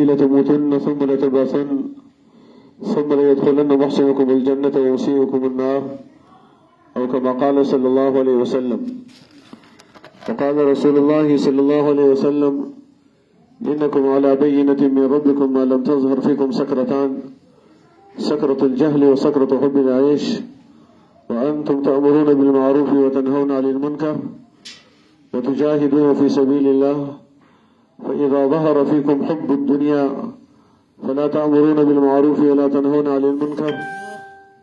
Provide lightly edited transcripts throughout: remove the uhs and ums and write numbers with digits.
لتموتن ثم لتبعثن ثم ليدخلن محسنكم الجنة ومسيئكم النار أو كما قال صلى الله عليه وسلم. وقال رسول الله صلى الله عليه وسلم: إنكم على بينة من ربكم ما لم تظهر فيكم سكرتان، سكرة الجهل وسكرة حب العيش، وأنتم تأمرون بالمعروف وتنهون عن المنكر وتجاهدون في سبيل الله، فإذا ظهر فيكم حب الدنيا فلا تأمرون بالمعروف ولا تنهون عن المنكر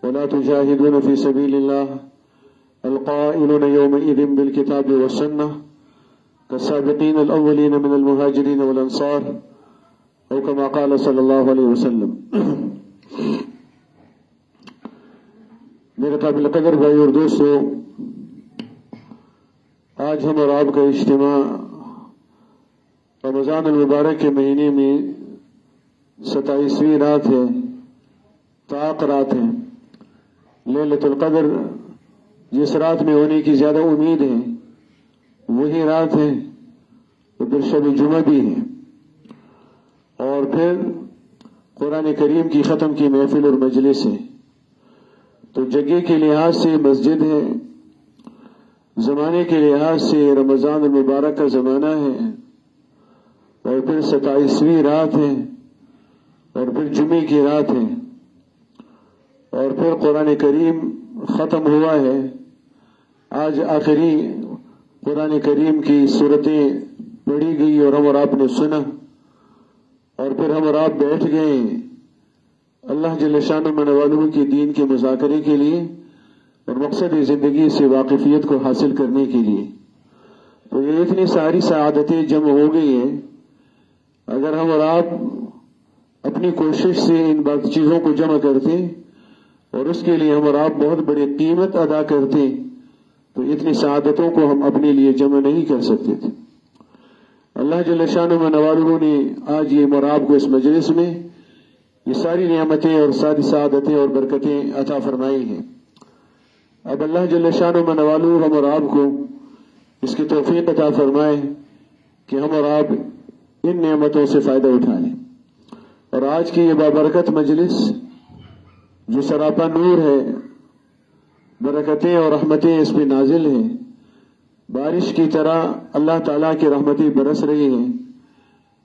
ولا تجاهدون في سبيل الله، القائلون يومئذ بالكتاب والسنة كالسابقين الأولين من المهاجرين والأنصار أو كما قال صلی اللہ علیہ وسلم. میرے قابل قدر بھائی اور دوستو، آج ہم اور آپ کا اجتماع رمضان المبارک کے مہینے میں 27ویں رات ہے، طاق رات ہے. لیلۃ القدر جس رات میں ہونے کی زیادہ امید ہے وہی رات ہے، تو پھر شب جمعہ بھی ہے، اور پھر قرآن کریم کی ختم کی محفل اور مجلس ہے. تو جگہ کے لحاظ سے مسجد ہے، زمانے کے لحاظ سے رمضان المبارک کا زمانہ ہے، اور پھر 27ویں رات ہے، اور پھر جمعے کی رات ہے، اور پھر قرآن کریم ختم ہوا ہے. آج آخری قرآن کریم کی صورتیں پڑھی گئی اور ہم اور آپ نے سنا، اور پھر ہم اور آپ بیٹھ گئے اللہ جل شانہ والوں کے دین کے مذاکرے کے لیے اور مقصد زندگی سے واقفیت کو حاصل کرنے کے لیے. تو یہ اتنی ساری سعادتیں جمع ہو گئی ہیں. اگر ہم اور آپ اپنی کوشش سے ان چیزوں کو جمع کرتے اور اس کے لیے ہم اور آپ بہت بڑی قیمت ادا کرتے تو اتنی سعادتوں کو ہم اپنے لیے جمع نہیں کر سکتے تھے. اللہ جل شانہ والوں نے آج یہ مراب کو اس مجلس میں یہ ساری نعمتیں اور ساری سعادتیں اور برکتیں عطا فرمائی ہیں. اب اللہ جل شانہ والوں ہم اور آپ کو اس کی توفیق عطا فرمائے کہ ہم اور آپ ان نعمتوں سے فائدہ اٹھا لیں. اور آج کی یہ بابرکت مجلس جو سراپا نور ہے، برکتیں اور رحمتیں اس پہ نازل ہیں، بارش کی طرح اللہ تعالیٰ کی رحمتیں برس رہی ہیں.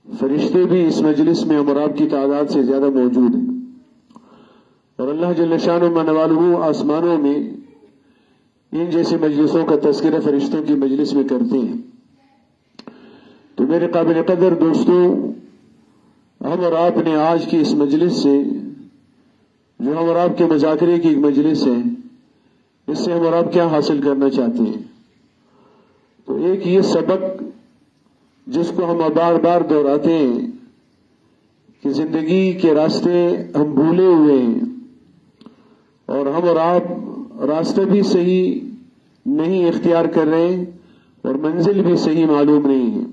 فرشتے بھی اس مجلس میں ہم اور آپ کی تعداد سے زیادہ موجود ہیں، اور اللہ جل شانہ والوں آسمانوں میں ان جیسی مجلسوں کا تذکرہ فرشتوں کی مجلس میں کرتے ہیں. تو میرے قابل قدر دوستوں، ہم اور آپ نے آج کی اس مجلس سے، جو ہم اور آپ کے مذاکرے کی ایک مجلس ہے، اس سے ہم اور آپ کیا حاصل کرنا چاہتے ہیں؟ تو ایک یہ سبق جس کو ہم بار بار دہراتے ہیں کہ زندگی کے راستے ہم بھولے ہوئے ہیں، اور ہم اور آپ راستہ بھی صحیح نہیں اختیار کر رہے ہیں اور منزل بھی صحیح معلوم نہیں ہے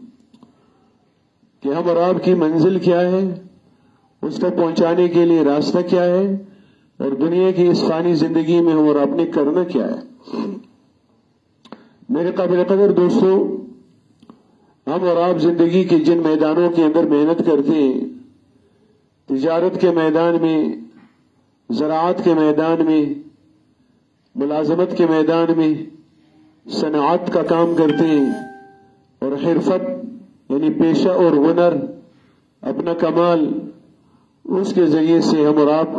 کہ ہم اور آپ کی منزل کیا ہے، اس تک پہنچانے کے لیے راستہ کیا ہے، اور دنیا کی اس فانی زندگی میں ہم اور آپ نے کرنا کیا ہے. میرے قابل قدر دوستوں، ہم اور آپ زندگی کے جن میدانوں کے اندر محنت کرتے ہیں، تجارت کے میدان میں، زراعت کے میدان میں، ملازمت کے میدان میں، صنعت کا کام کرتے ہیں، اور حرفت یعنی پیشہ اور ہنر، اپنا کمال، اس کے ذریعے سے ہم اور آپ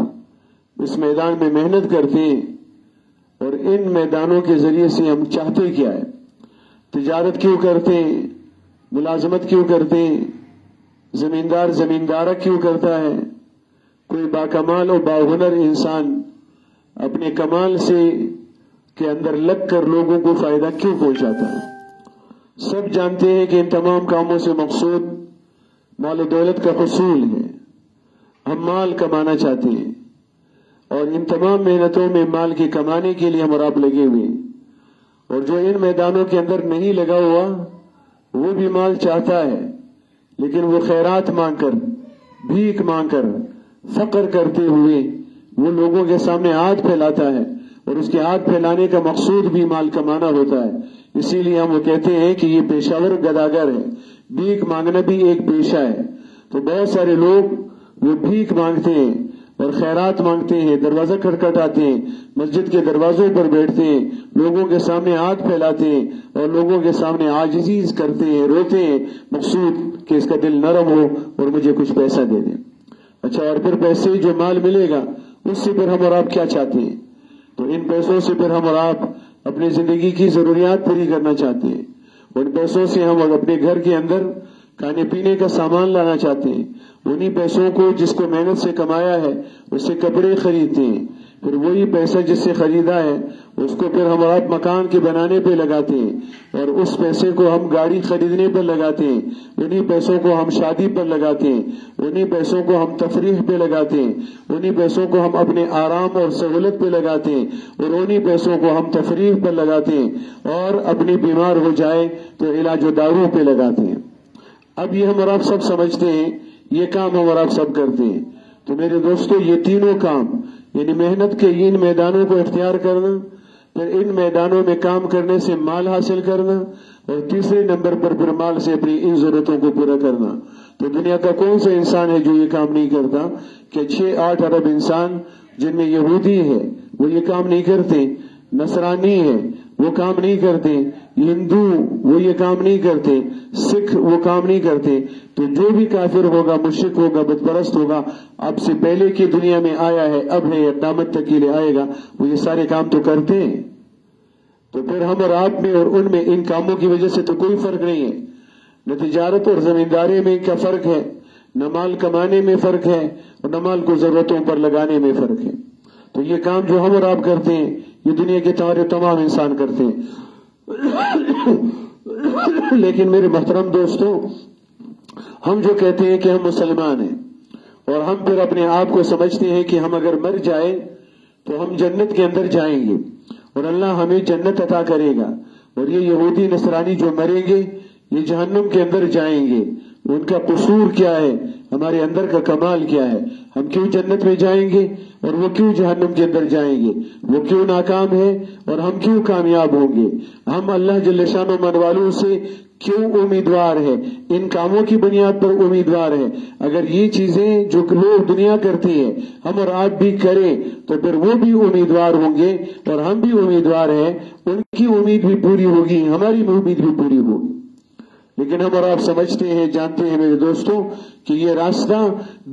اس میدان میں محنت کرتے ہیں. اور ان میدانوں کے ذریعے سے ہم چاہتے کیا ہے؟ تجارت کیوں کرتے ہیں؟ ملازمت کیوں کرتے ہیں؟ زمیندار زمیندارہ کیوں کرتا ہے؟ کوئی باکمال اور باہنر انسان اپنے کمال سے کے اندر لگ کر لوگوں کو فائدہ کیوں پہنچاتا ہے؟ سب جانتے ہیں کہ ان تمام کاموں سے مقصود مال و دولت کا حصول ہے. ہم مال کمانا چاہتے ہیں، اور ان تمام محنتوں میں مال کے کمانے کے لیے ہم اور آپ لگے ہوئے ہیں. اور جو ان میدانوں کے اندر نہیں لگا ہوا وہ بھی مال چاہتا ہے، لیکن وہ خیرات مانگ کر، بھیک مانگ کر، فقر کرتے ہوئے وہ لوگوں کے سامنے ہاتھ پھیلاتا ہے، اور اس کے ہاتھ پھیلانے کا مقصود بھی مال کمانا ہوتا ہے. اسی لیے ہم وہ کہتے ہیں کہ یہ پیشہ ور گداگر ہے. بھیک مانگنا بھی ایک پیشہ ہے. تو بہت سارے لوگ وہ بھیک مانگتے ہیں اور خیرات مانگتے ہیں، دروازہ کھٹکھٹاتے ہیں، مسجد کے دروازوں پر بیٹھتے ہیں، لوگوں کے سامنے ہاتھ پھیلاتے ہیں اور لوگوں کے سامنے عاجزی کرتے ہیں، روتے ہیں، مقصود کہ اس کا دل نرم ہو اور مجھے کچھ پیسہ دے دیں۔ اچھا، اور پھر پیسے جو مال ملے گا اس سے پھر ہم اور آپ کیا چاہتے ہیں؟ تو ان پیسوں سے پھر ہم اور آپ اپنی زندگی کی ضروریات پوری کرنا چاہتے ہیں، ان پیسوں سے ہم اپنے گھر کے اندر کھانے پینے کا سامان لانا چاہتے ہیں، انہی پیسوں کو جس کو محنت سے کمایا ہے اس سے کپڑے خریدتے ہیں، پھر وہی پیسہ جس سے خریدا ہے اس کو پھر ہم آپ مکان کے بنانے پہ لگاتے ہیں، اور اس پیسے کو ہم گاڑی خریدنے پر لگاتے ہیں، انہی پیسوں کو ہم شادی پر لگاتے ہیں، انہی پیسوں کو ہم تفریح پہ لگاتے ہیں، انہی پیسوں کو ہم اپنے آرام اور سہولت پہ لگاتے ہیں، اور انہی پیسوں کو ہم تفریح پر لگاتے ہیں، اور اپنی بیمار ہو جائے تو علاج و دارو پہ لگاتے ہیں۔ اب یہ ہم اور آپ سب سمجھتے ہیں، یہ کام ہم اور آپ سب کرتے ہیں۔ تو میرے دوستو، یہ تینوں کام یعنی محنت کے ان میدانوں کو اختیار کرنا، پھر ان میدانوں میں کام کرنے سے مال حاصل کرنا، اور تیسرے نمبر پر پھر مال سے اپنی ان ضرورتوں کو پورا کرنا۔ تو دنیا کا کون سا انسان ہے جو یہ کام نہیں کرتا؟ کہ 6-8 ارب انسان جن میں یہودی ہے وہ یہ کام نہیں کرتے، نصرانی ہے وہ کام نہیں کرتے، ہندو وہ یہ کام نہیں کرتے، سکھ وہ کام نہیں کرتے۔ تو جو بھی کافر ہوگا، مشرک ہوگا، بت پرست ہوگا، اب سے پہلے کی دنیا میں آیا ہے، اب ہے یا قیامت تک کے لیے آئے گا، وہ یہ سارے کام تو کرتے ہیں۔ تو پھر ہم اور آپ میں اور ان میں ان کاموں کی وجہ سے تو کوئی فرق نہیں ہے۔ نہ تجارت اور زمینداری میں کا فرق ہے، نہ مال کمانے میں فرق ہے، اور نہ مال کو ضرورتوں پر لگانے میں فرق ہے۔ تو یہ کام جو ہم اور آپ کرتے ہیں یہ دنیا کے تمام انسان کرتے ہیں۔ لیکن میرے محترم دوستو، ہم جو کہتے ہیں کہ ہم مسلمان ہیں، اور ہم پھر اپنے آپ کو سمجھتے ہیں کہ ہم اگر مر جائیں تو ہم جنت کے اندر جائیں گے اور اللہ ہمیں جنت عطا کرے گا، اور یہ یہودی نصرانی جو مریں گے یہ جہنم کے اندر جائیں گے۔ ان کا قصور کیا ہے، ہمارے اندر کا کمال کیا ہے؟ ہم کیوں جنت میں جائیں گے اور وہ کیوں جہنم کے اندر جائیں گے؟ وہ کیوں ناکام ہے اور ہم کیوں کامیاب ہوں گے؟ ہم اللہ جل شانہ من والوں سے کیوں امیدوار ہے؟ ان کاموں کی بنیاد پر امیدوار ہے۔ اگر یہ چیزیں جو لوگ دنیا کرتی ہے ہم اور آپ بھی کریں تو پھر وہ بھی امیدوار ہوں گے اور ہم بھی امیدوار ہیں، ان کی امید بھی پوری ہوگی، ہماری امید بھی پوری ہوگی۔ لیکن ہم اور آپ سمجھتے ہیں، جانتے ہیں میرے دوستوں کہ یہ راستہ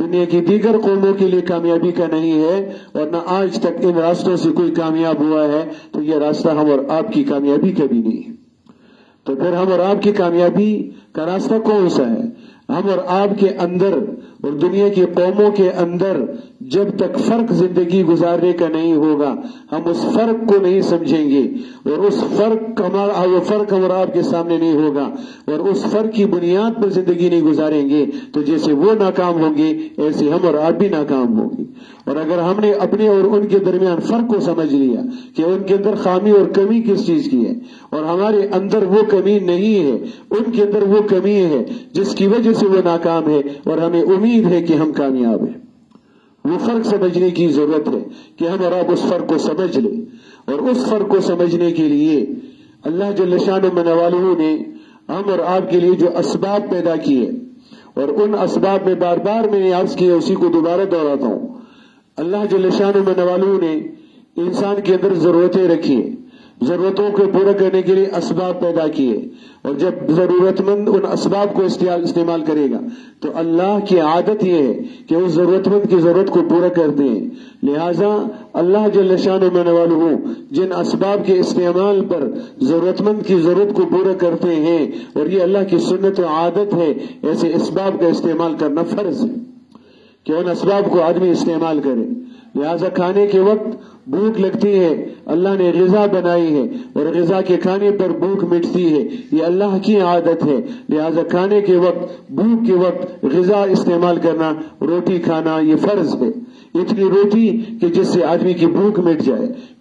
دنیا کی دیگر قوموں کے لیے کامیابی کا نہیں ہے، اور نہ آج تک ان راستوں سے کوئی کامیاب ہوا ہے، تو یہ راستہ ہم اور آپ کی کامیابی کا بھی نہیں ہے۔ تو پھر ہم اور آپ کی کامیابی کا راستہ کون سا ہے؟ ہم اور آپ کے اندر اور دنیا کی قوموں کے اندر جب تک فرق زندگی گزارنے کا نہیں ہوگا، ہم اس فرق کو نہیں سمجھیں گے، اور اس فرق وہ فرق ہم اور آپ کے سامنے نہیں ہوگا، اور اس فرق کی بنیاد پر زندگی نہیں گزاریں گے، تو جیسے وہ ناکام ہوں گے ایسے ہم اور آپ بھی ناکام ہوں گے۔ اور اگر ہم نے اپنے اور ان کے درمیان فرق کو سمجھ لیا کہ ان کے اندر خامی اور کمی کس چیز کی ہے، اور ہمارے اندر وہ کمی نہیں ہے، ان کے اندر وہ کمی ہے جس کی وجہ سے وہ ناکام ہے اور ہمیں امید ہے کہ ہم کامیاب ہیں، وہ فرق سمجھنے کی ضرورت ہے کہ ہم اور آپ اس فرق کو سمجھ لیں۔ اور اس فرق کو سمجھنے کے لیے اللہ جل شانہ من والہ نے ہم اور آپ کے لیے جو اسباب پیدا کیے، اور ان اسباب میں بار بار میں نے عرض کیا، اسی کو دوبارہ دہراتا ہوں، اللہ جل شانہ من والہ نے انسان کے اندر ضرورتیں رکھی، ضرورتوں کو پورا کرنے کے لیے اسباب پیدا کیے، اور جب ضرورت مند ان اسباب کو استعمال کرے گا تو اللہ کی عادت یہ ہے کہ اس ضرورت مند کی ضرورت کو پورا کر دیں۔ لہذا اللہ جل شانہ من والہ جن اسباب کے استعمال پر ضرورت مند کی ضرورت کو پورا کرتے ہیں، اور یہ اللہ کی سنت و عادت ہے، ایسے اسباب کا استعمال کرنا فرض ہے کہ ان اسباب کو آدمی استعمال کرے۔ لہذا کھانے کے وقت بھوک لگتی ہے، اللہ نے غذا بنائی ہے، اور غذا کے کھانے پر بھوک مٹتی ہے، یہ اللہ کی عادت ہے۔ لہذا کھانے کے وقت، بھوک کے وقت غذا استعمال کرنا، روٹی کھانا یہ فرض ہے، اتنی روٹی کہ جس سے آدمی کی بھوک مٹ جائے،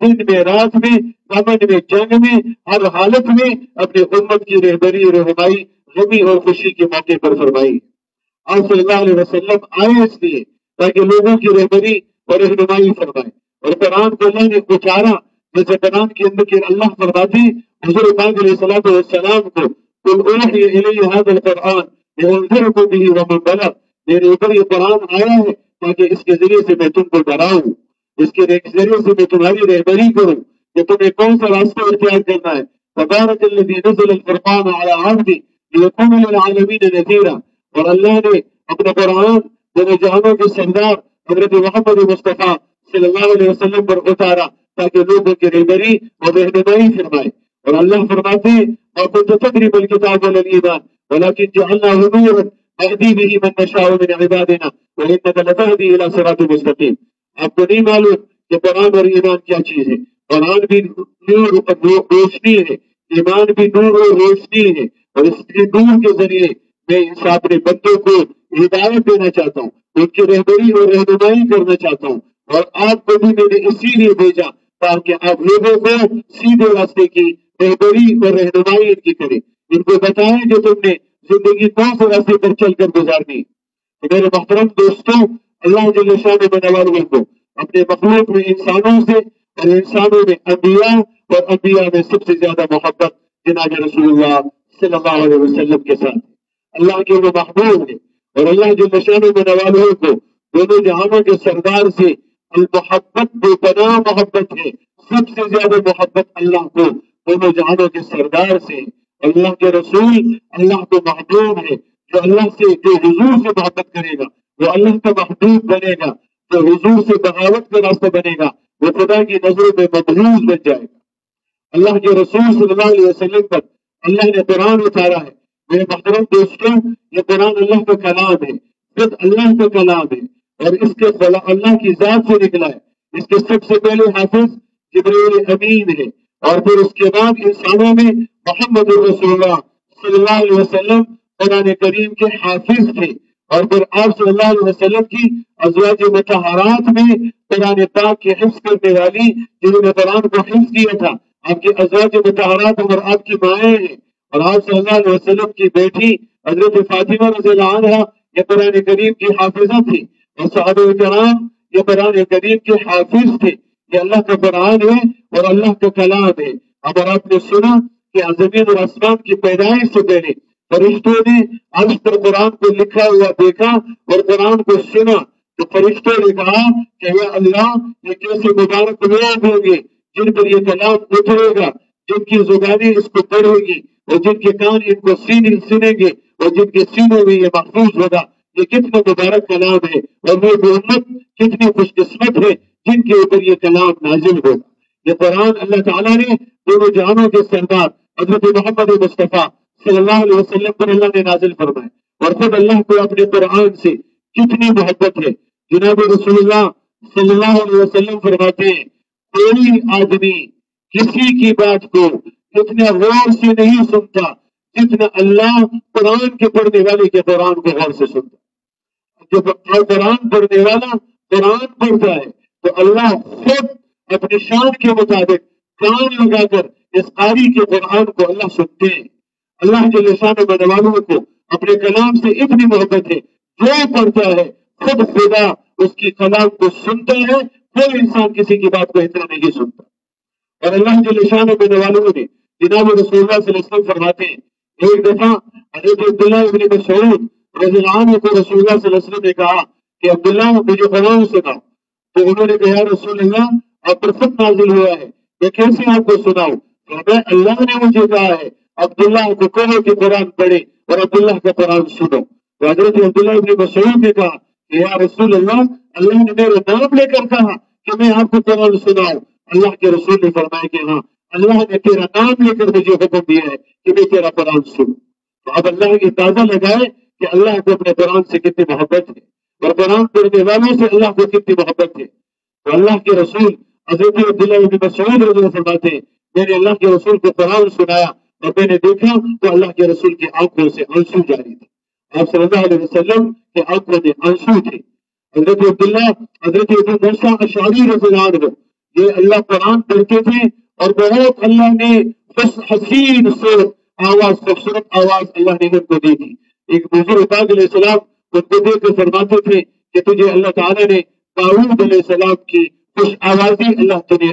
دن میں رات میں امن میں جنگ میں ہر حالت میں اپنے امت کی رہبری رہنمائی غمی اور خوشی کے موقع پر فرمائی۔ آپ صلی اللہ علیہ وسلم آئے اس لیے تاکہ لوگوں کی رہبری اور رہنمائی فرمائے، اور قرآن کو اللہ نے اتارا جیسے قرآن کے اندر کہ اللہ فرماتے حضور پاک علیہ السلام کو قل اوحی الی ھذا القرآن لانذرکم بہ ومن بلغ، میرے اوپر یہ قرآن آیا ہے تاکہ اس کے ذریعے سے میں تم کو ڈراؤں، اس کے ذریعے سے میں تمہاری رہبری کروں کہ تمہیں کون سا راستہ اختیار کرنا ہے۔ تبارک الذی نزل الفرقان علی عبدہ لیکون للعالمین نذیرا، اور اللہ نے اپنا قرآن دونوں جہانوں کے سردار حضرت محمد مصطفیٰ صلی اللہ علیہ وسلم پر اتارا تاکہ لوگوں کی رہبری اور رہنمائی فرمائے۔ اور اللہ فرماتے ہیں وَكُنْتَ تَدْرِي مَا الْكِتَابُ وَلَا الْإِيمَانُ وَلَكِنْ جَعَلْنَاهُ نُورًا نَهْدِي بِهِ مَن نَّشَاءُ مِنْ عِبَادِنَا وَإِنَّكَ لَتَهْدِي إِلَىٰ صِرَاطٍ مُسْتَقِيمٍ۔ آپ کو نہیں معلوم کہ قرآن اور ایمان کیا چیز ہے؟ قرآن بھی نور اور روشنی ہے، ایمان بھی نور اور روشنی ہے، اور اس کے نور کے ذریعے میں اپنے بندوں کو ہدایت دینا چاہتا ہوں، ان کی رہبری اور رہنمائی کرنا چاہتا ہوں، اور آپ کو بھی میں نے اسی لیے بھیجا تاکہ آپ لوگوں کو سیدھے راستے کی رہبری اور رہنمائی ان کی کریں، ان کو بتائیں کہ تم نے زندگی کون سے راستے پر چل کر گزارنی۔ تو میرے محترم دوستوں، اللہ جل شانہ بننے والوں کو اپنے مخلوق میں انسانوں سے اور انسانوں میں انبیاء اور انبیاء میں سب سے زیادہ محبت جناب رسول اللہ صلی اللہ علیہ وسلم کے ساتھ۔ اللہ کے وہ محبوب ہیں، اور اللہ جل شانہ بننے والوں کو دونوں جہانوں کے سردار سے المحبت بے پناہ محبت ہے، سب سے زیادہ محبت اللہ کو دونوں جہانوں کے سردار سے۔ اللہ کے رسول اللہ کو محبوب ہے، جو اللہ سے جو حضور سے محبت کرے گا وہ اللہ کا محبوب بنے گا، جو حضور سے بغاوت کا راستہ بنے گا وہ خدا کی نظروں میں مبغوض بن جائے گا۔ اللہ کے رسول صلی اللہ علیہ وسلم پر اللہ نے قرآن اتارا ہے۔ میرے محترم دوستوں، یہ قرآن اللہ کا کلام ہے، خود اللہ کا کلام ہے، اور اس کے اللہ کی ذات سے نکلا ہے۔ اس کے سب سے پہلے حافظ جبرائیل امین ہے، اور پھر اس کے بعد انسانوں میں محمد رسول اللہ صلی اللہ علیہ وسلم قرآن کریم کے حافظ تھے، اور پھر آپ صلی اللہ علیہ وسلم کی ازواج مطہرات میں قرآن پاک کے حفظ کرنے والی جنہوں نے قرآن کو حفظ کیا تھا، آپ کی ازواج مطہرات اور آپ کی مائیں ہیں، اور آپ صلی اللہ علیہ وسلم کی بیٹی حضرت فاطمہ رضی اللہ عنہا یہ قرآن کریم کی حافظہ تھی، اور صحابہ کرام یہ قرآن کریم کے حافظ تھے۔ یہ اللہ کا قرآن ہے اور اللہ کا کلام ہے۔ اگر آپ نے سنا کہ زمین اور آسمان کی پیدائش سے پہلے فرشتوں نے عرش پر قرآن کو لکھا ہوا دیکھا اور قرآن کو سنا، تو فرشتوں نے کہا کہ یا اللہ، یہ کیسے مبارک لوگ ہوں گے جن پر یہ کلام اترے گا، جن کی زبانیں اس کو پڑھے گی اور جن کے کان ان کو سنیں گے اور جن کے سینوں میں یہ محفوظ ہوگا۔ یہ کتنا مبارک کلام ہے، اور وہ امت کتنی خوش قسمت ہے جن کے اوپر یہ کلام نازل ہوگا۔ یہ قرآن اللہ تعالیٰ نے دونوں جہانوں کے سردار حضرت محمد مصطفیٰ صلی اللہ علیہ وسلم پر اللہ نے نازل فرمائے، اور خود اللہ کو اپنے قرآن سے کتنی محبت ہے۔ جناب رسول اللہ صلی اللہ علیہ وسلم فرماتے ہیں کوئی آدمی کسی کی بات کو اتنا غور سے نہیں سنتا جتنا اللہ قرآن کے پڑھنے والے کے قرآن کو غور سے سنتا۔ جب قرآن پڑھنے والا قرآن پڑھتا ہے تو اللہ خود اپنی شان کے مطابق کان لگا کر اس قاری کے قرآن کو اللہ سنتے ہیں۔ اللہ جل شانہ بننے والوں کو اپنے کلام سے اتنی محبت ہے، جو پڑھتا ہے خود خدا اس کی کلام کو سنتا ہے، کوئی انسان کسی کی بات کو اتنا نہیں سنتا۔ اور اللہ جل شانہ بننے والوں نے جناب رسول اللہ صلی اللہ علیہ وسلم فرماتے ہیں ایک دفعہ حضرت عبداللہ ابن مسعود رضی اللہ عنہ کو رسول اللہ صلی اللہ علیہ وسلم نے کہا کہ عبداللہ مجھے قرآن سناؤ، تو انہوں نے کہا رسول اللہ آپ پر خود نازل ہوا ہے، میں کیسے آپ کو سناؤں؟ فرمایا اللہ نے مجھے کہا ہے عبداللہ کو کہو کہ قرآن پڑھے اور عبداللہ کا قرآن سنو۔ تو حضرت عبداللہ ابن مسعود نے کہا کہ یا رسول اللہ نے میرا نام لے کر کہا کہ میں آپ کو قرآن سناؤں۔ اللہ کے رسول نے فرمایا کہ ہاں، اللہ نے تیرا نام لے کر مجھے حکم دیا ہے کہ میں تیرا قرآن سنوں۔ تو اب اللہ کی اندازہ لگائے کہ اللہ کو اپنے قرآن سے کتنی محبت ہے، اور قرآن پڑھنے والوں سے اللہ کو کتنی محبت ہے۔ تو اللہ کے رسول حضرت عبداللہ ابن مسعود رضی اللہ عنہ فرماتے ہیں میں نے اللہ کے رسول کو قرآن سنایا اور میں نے دیکھا تو اللہ کے رسول کی آنکھوں سے آنسو جاری تھے، آپ صلی اللہ علیہ وسلم کے آنکھوں میں آنسو تھے۔ حضرت عبداللہ حضرت ابو موسیٰ اشعری رضی اللہ عنہ یہ اللہ قرآن پڑھتے تھے اور بہت اللہ نے حسین صوت آواز خوبصورت آواز اللہ نے ان کو دی تھی. ایک بزرگ پاک علیہ السلام ان کو دیکھ کر فرماتے تھے کہ تجھے اللہ تعالیٰ نے داؤد علیہ السلام کی خوش آوازی اللہ نے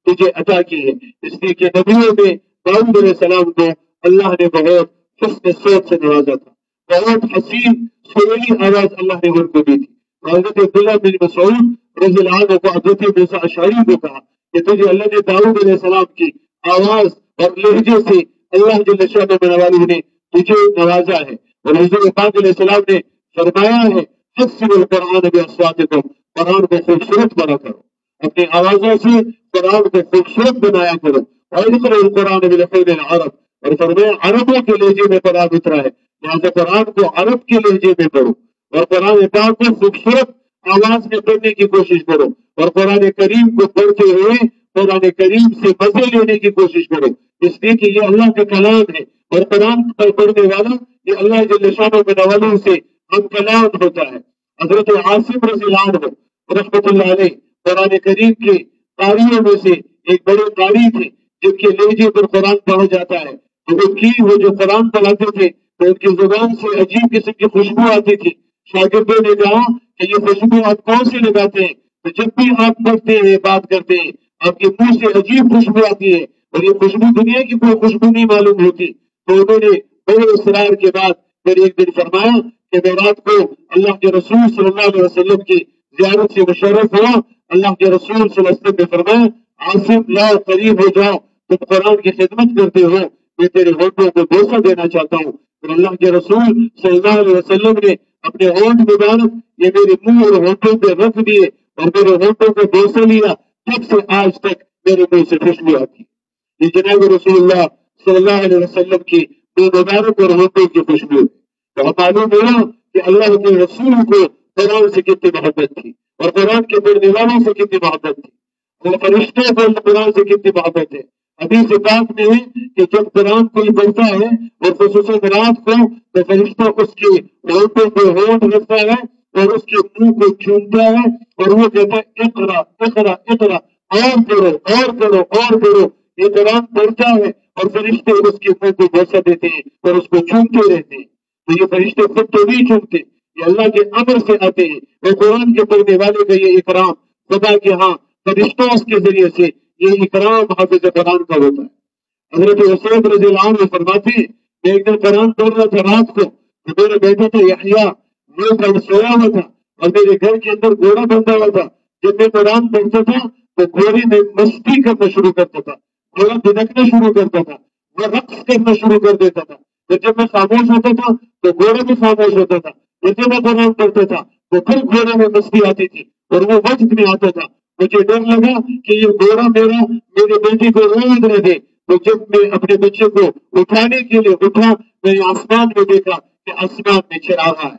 تجھے عطا کی ہے، اس لیے کہ نبیوں میں داؤد علیہ السلام کو اللہ نے بہت حسن صوت سے نوازا تھا، بہت حسین سریلی آواز اللہ نے ان کو دی تھی. حضرت عبداللہ بن مسعود رضی اللہ عنہ کو حضرت موسیٰ اشعری کو کہا کہ تجھے اللہ نے داؤد علیہ السلام کی آواز اور لہجے سے اللہ جل شانہ والے نے تجھے نوازا ہے. اور حضور پاک علیہ السلام نے فرمایا ہے حسن القرآن باصواتکم، قرآن کو خوبصورت بنا کرو، اپنی آوازوں سے قرآن کو خوبصورت بنایا کرو. اور القرآن بلحن العرب، اور فرمایا عربوں کے لہجے میں قرآن اترا ہے، لہٰذا قرآن کو عرب کے لہجے میں پڑھو اور قرآن پاک کو خوبصورت آواز میں پڑھنے کی کوشش کرو اور قرآن کریم کو پڑھتے ہوئے قرآن کریم سے مزے لینے کی کوشش کرو، اس لیے کہ یہ اللہ کا کلام ہے اور قرآن پر پڑھنے والا یہ اللہ جل شانہ والوں سے ہم کلام ہوتا ہے. حضرت عاصم رضی اللہ عنہ رحمۃ اللہ علیہ قرآن کریم کے قاریوں میں سے ایک بڑے قاری تھے جن کے لہجے پر قرآن پڑھا جاتا ہے. وہ جو قرآن پڑھاتے تھے تو ان کی زبان سے عجیب قسم کی خوشبو آتی تھی. شاگردوں نے کہا کہ یہ خوشبو آپ کون سے لگاتے ہیں؟ تو جب بھی آپ پڑھتے ہیں بات کرتے ہیں آپ کے منہ سے عجیب خوشبو آتی ہے اور یہ خوشبو دنیا کی کوئی خوشبو نہیں معلوم ہوتی. تو انہوں نے بڑے اصرار کے بعد پھر ایک دن فرمایا کہ میں رات کو اللہ کے رسول صلی اللہ علیہ وسلم کی زیارت سے مشرف ہوا. اللہ کے رسول صلی اللہ علیہ وسلم نے فرمایا عاصم لاؤ قریب ہو جاؤ، تم قرآن کی خدمت کرتے ہو، میں تیرے ہونٹوں کو بوسہ دینا چاہتا ہوں. اور اللہ کے رسول صلی اللہ علیہ وسلم نے اپنے ہونٹ مبارک یہ میرے منہ اور ہونٹوں پہ رکھ دیے اور میرے ہونٹوں کو بوسہ لیا، تب سے آج تک میرے منہ سے خوشبو آتی. یہ جناب رسول اللہ صلی اللہ علیہ وسلم کی منہ مبارک اور ہونٹوں کی خوشبو. تو ہم معلوم ہوا کہ اللہ کے رسول کو قرآن سے کتنی محبت تھی اور قرآن کے پڑھنے والوں سے کتنی محبت تھی اور فرشتوں کو قرآن سے کتنی محبت ہے. حدیث پاک میں ہے کہ جب قرآن کوئی پڑھتا ہے اور خصوصاً رات کو تو فرشتہ اس کے ہونٹوں پہ ہونٹ رکھتا ہے اور اس کے منہ کو چومتا ہے اور وہ کہتا ہے اقرا اقرا اقرا، اور کرو اور کرو اور کرو. یہ قرآن پڑھتا ہے اور فرشتے اس کے منہ کو بوسہ دیتے ہیں اور اس کو چومتے رہتے ہیں. تو یہ فرشتے خود تو نہیں چومتے، یہ اللہ کے امر سے آتے ہیں اور قرآن کے پڑھنے والے کا یہ اکرام خدا کے ہاں فرشتوں کے ذریعے سے یہ اکرام حافظ قرآن کا ہوتا ہے. حضرت اسید رضی اللہ عنہ فرماتے ہیں میں ایک دن قرآن پڑھ رہا تھا رات کو، تو میرا بیٹا تھا یحییٰ وہ سویا ہوا تھا اور میرے گھر کے اندر گھوڑا بندھا ہوا تھا. جب میں قرآن پڑھتا تھا تو گھوڑے میں مستی کرنا شروع کرتا تھا، گھوڑا دھنکنا شروع کرتا تھا، وہ رقص کرنا شروع کر دیتا تھا. جب میں خاموش ہوتا تھا تو گھوڑا بھی خاموش ہوتا تھا. جب میں قرآن پڑھتا تھا تو پھر گھوڑے میں مستی آتی تھی اور وہ وقت میں آتا تھا. مجھے ڈر لگا کہ یہ گھوڑا میرے بیٹے کو روز نہ دے. تو جب میں اپنے بچے کو اٹھانے کے لیے اٹھا میں نے آسمان میں دیکھا کہ آسمان میں چراغا ہے،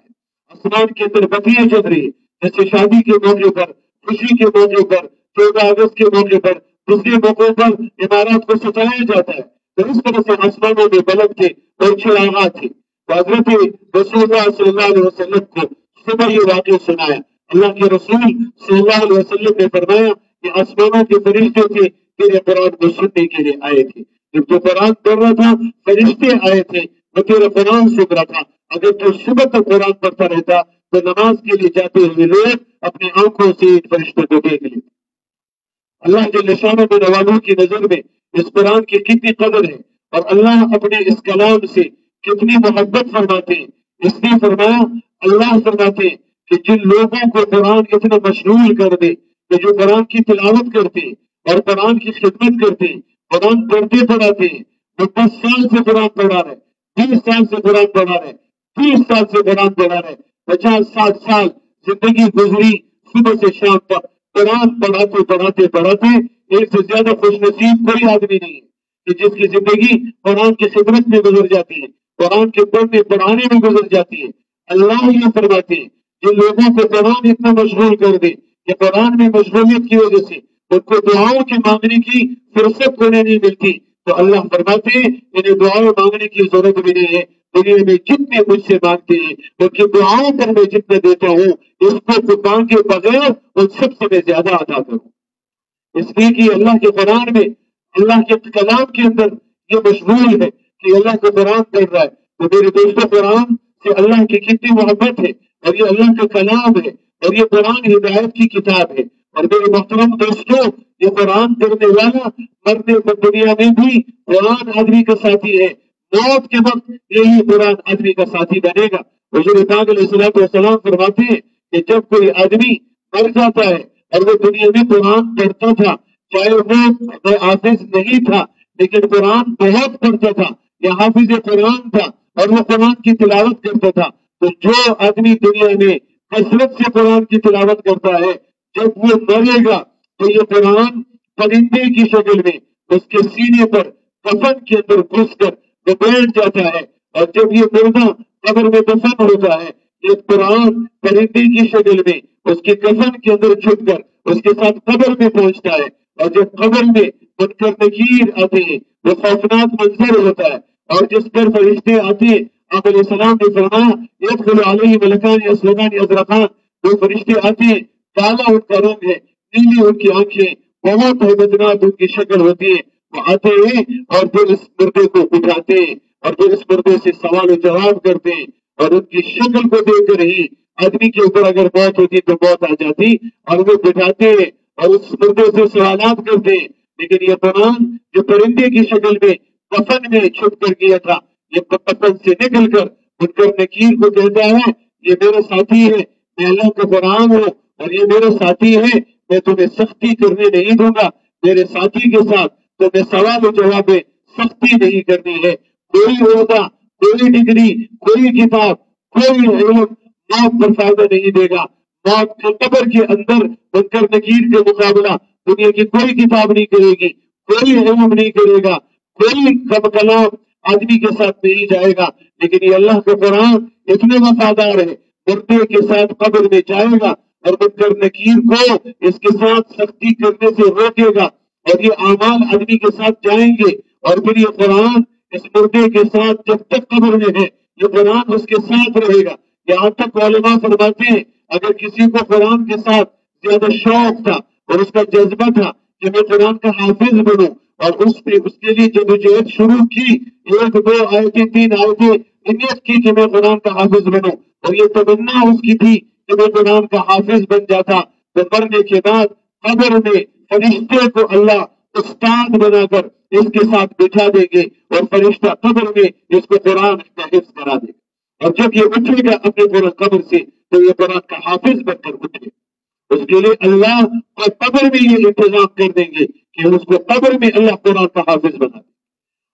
آسمان کے اندر بتیاں جل رہی ہے. جیسے شادی کے موقع پر، خوشی کے موقع پر، 14 اگست کے موقع پر، دوسرے موقعوں پر عمارات کو سجایا جاتا ہے تو اس طرح سے آسمانوں میں بلب تھے اور چراغات تھے. تو حضرت رسول اللہ صلی اللہ علیہ وسلم کو صبح یہ واقعہ سنایا. اللہ کے رسول صلی اللہ علیہ وسلم نے فرمایا کہ آسمانوں کے فرشتے تھے تیرے قرآن کو سننے کے لیے آئے تھے. جب تو قرآن پڑھ رہا تھا فرشتے آئے تھے، وہ تیرا قرآن سن رہا تھا. اگر تو صبح تک قرآن پڑھتا رہتا تو نماز کے لیے جاتے ہوئے لوگ اپنی آنکھوں سے ان فرشتوں کو دیکھ لیتے. اللہ جل شانہ والوں کی نظر میں اس قرآن کی کتنی قدر ہے اور اللہ اپنے اس کلام سے کتنی محبت فرماتے ہیں. اس لیے فرمایا اللہ فرماتے ہیں کہ جن لوگوں کو قرآن اتنا مشغول کر دے کہ جو قرآن کی تلاوت کرتے ہیں اور قرآن کی خدمت کرتے ہیں، قرآن پڑھتے پڑھاتے ہیں، وہ 10 سال سے قرآن پڑھا رہے، 20 سال سے قرآن پڑھا رہے، 30 سال سے قرآن پڑھا رہے، 50-60 سال زندگی گزری صبح سے شام تک قرآن پڑھاتے پڑھاتے پڑھاتے. ایک سے زیادہ خوش نصیب کوئی آدمی نہیں ہے کہ جس کی زندگی قرآن کی خدمت میں گزر جاتی ہے، قرآن کے پڑھنے پڑھانے میں گزر جاتی ہے. اللہ یہ فرماتے ہیں جن لوگوں کو قرآن اتنا مشغول کر دے کہ قرآن میں مشغولیت کی وجہ سے ان کو دعاؤں کے مانگنے کی فرصت انہیں نہیں ملتی، تو اللہ فرماتے ہیں انہیں دعاؤں مانگنے کی ضرورت بھی نہیں ہے. دنیا میں جتنے مجھ سے مانگتے ہیں ان کی دعاؤں پر میں جتنا دیتا ہوں اس کو مانگے بغیر ان سب سے میں زیادہ عطا کروں. اس لیے کہ اللہ کے قرآن میں، اللہ کے کلام کے اندر یہ مشغول ہے کہ اللہ کا قرآن پڑھ رہا ہے۔ تو میرے دوستوں، قرآن سے اللہ کی کتنی محبت ہے، اور یہ اللہ کا کلام ہے، اور یہ قرآن ہدایت کی کتاب ہے۔ اور میرے محترم دوستوں، یہ قرآن پڑھنے والا مرنے کو دنیا میں بھی قرآن آدمی کا ساتھی ہے، موت کے وقت یہی قرآن آدمی کا ساتھی بنے گا۔ حضور پاک علیہ السلام فرماتے ہیں کہ جب کوئی آدمی مر جاتا ہے اور وہ دنیا میں قرآن پڑھتا تھا، چاہے وہ حافظ نہیں تھا لیکن قرآن بہت پڑھتا تھا، یا حافظ قرآن تھا اور وہ قرآن کی تلاوت کرتا تھا، تو جو آدمی دنیا میں کثرت سے قرآن کی تلاوت کرتا ہے، جب وہ مرے گا تو یہ قرآن پرندے کی شکل میں اس کے سینے پر کفن کے اندر گھس کر وہ بیٹھ جاتا ہے، اور جب یہ مردہ قبر میں دفن ہوتا ہے، یہ قرآن پرندے کی شکل میں اس کے کفن کے اندر چھپ کر اس کے ساتھ قبر میں پہنچتا ہے، اور جب قبر میں منکر نکیر آتے ہیں، وہ خوفناک منظر ہوتا ہے، اور جس پر فرشتے آتے ہیں، آپ علیہ السلام نے فرمایا یدخل علیہ ملکان اسودان ازرقان، وہ فرشتے آتے ہیں، کالا ان کا رنگ ہے، نیلی ان کی آنکھیں، بہت ہیبتناک ان کی شکل ہوتی ہے، وہ آتے ہیں اور پھر اس مردے کو اٹھاتے ہیں، اور پھر اس مردے سے سوال و جواب کرتے ہیں، اور ان کی شکل کو دیکھ کر ہی آدمی کے اوپر اگر موت ہوتی تو موت آ جاتی، اور وہ بٹھاتے ہیں اور اس مردے سے سوالات کرتے ہیں۔ لیکن یہ قرآن جو پرندے کی شکل میں کفن میں چھپ کر گیا تھا، یہ کفن سے نکل کر منکر نکیر کو کہتا ہے یہ میرا ساتھی ہے، میں اللہ کا قرآن ہوں اور یہ میرا ساتھی ہے، میں تمہیں سختی کرنے نہیں دوں گا، میرے ساتھی کے ساتھ تمہیں سوال و جواب میں سختی نہیں کرنی ہے۔ کوئی عہدہ، کوئی ڈگری، کوئی کتاب، کوئی علم موت پر فائدہ نہیں دے گا۔ موت کے قبر کے اندر منکر نکیر کے مقابلہ دنیا کی کوئی کتاب نہیں کرے گی، کوئی علم نہیں کرے گا، کوئی کلام آدمی کے ساتھ نہیں جائے گا۔ لیکن یہ اللہ کا قرآن اتنے وفادار ہے، مردے کے ساتھ قبر میں جائے گا اور منکر نکیر کو اس کے ساتھ سختی کرنے سے روکے گا، اور یہ اعمال آدمی کے ساتھ جائیں گے، اور پھر یہ قرآن اس مردے کے ساتھ جب تک قبر میں ہے یہ قرآن اس کے ساتھ رہے گا۔ یہاں تک علماء فرماتے ہیں اگر کسی کو قرآن کے ساتھ زیادہ شوق تھا اور اس کا جذبہ تھا کہ میں قرآن کا حافظ بنوں، اور اس کے لیے جدوجہد شروع کی، 1 2 آیتیں 3 آیتیں نیت کی کہ میں قرآن کا حافظ بنوں، اور یہ تمنا اس کی تھی کہ میں قرآن کا حافظ بن جاتا، تو مرنے کے بعد قبر میں فرشتے کو اللہ استاد بنا کر اس کے ساتھ بٹھا دیں گے، اور فرشتہ قبر میں اس کو قرآن کا حفظ کرا دے گا، اور جب یہ اٹھے گا اپنے قرآن قبر سے تو یہ قرآن کا حافظ بن کر اٹھے، اس کے لیے اللہ کو قبر میں یہ انتظام کر دیں گے کہ اس کو قبر میں اللہ قرآن کا حافظ بنا دے۔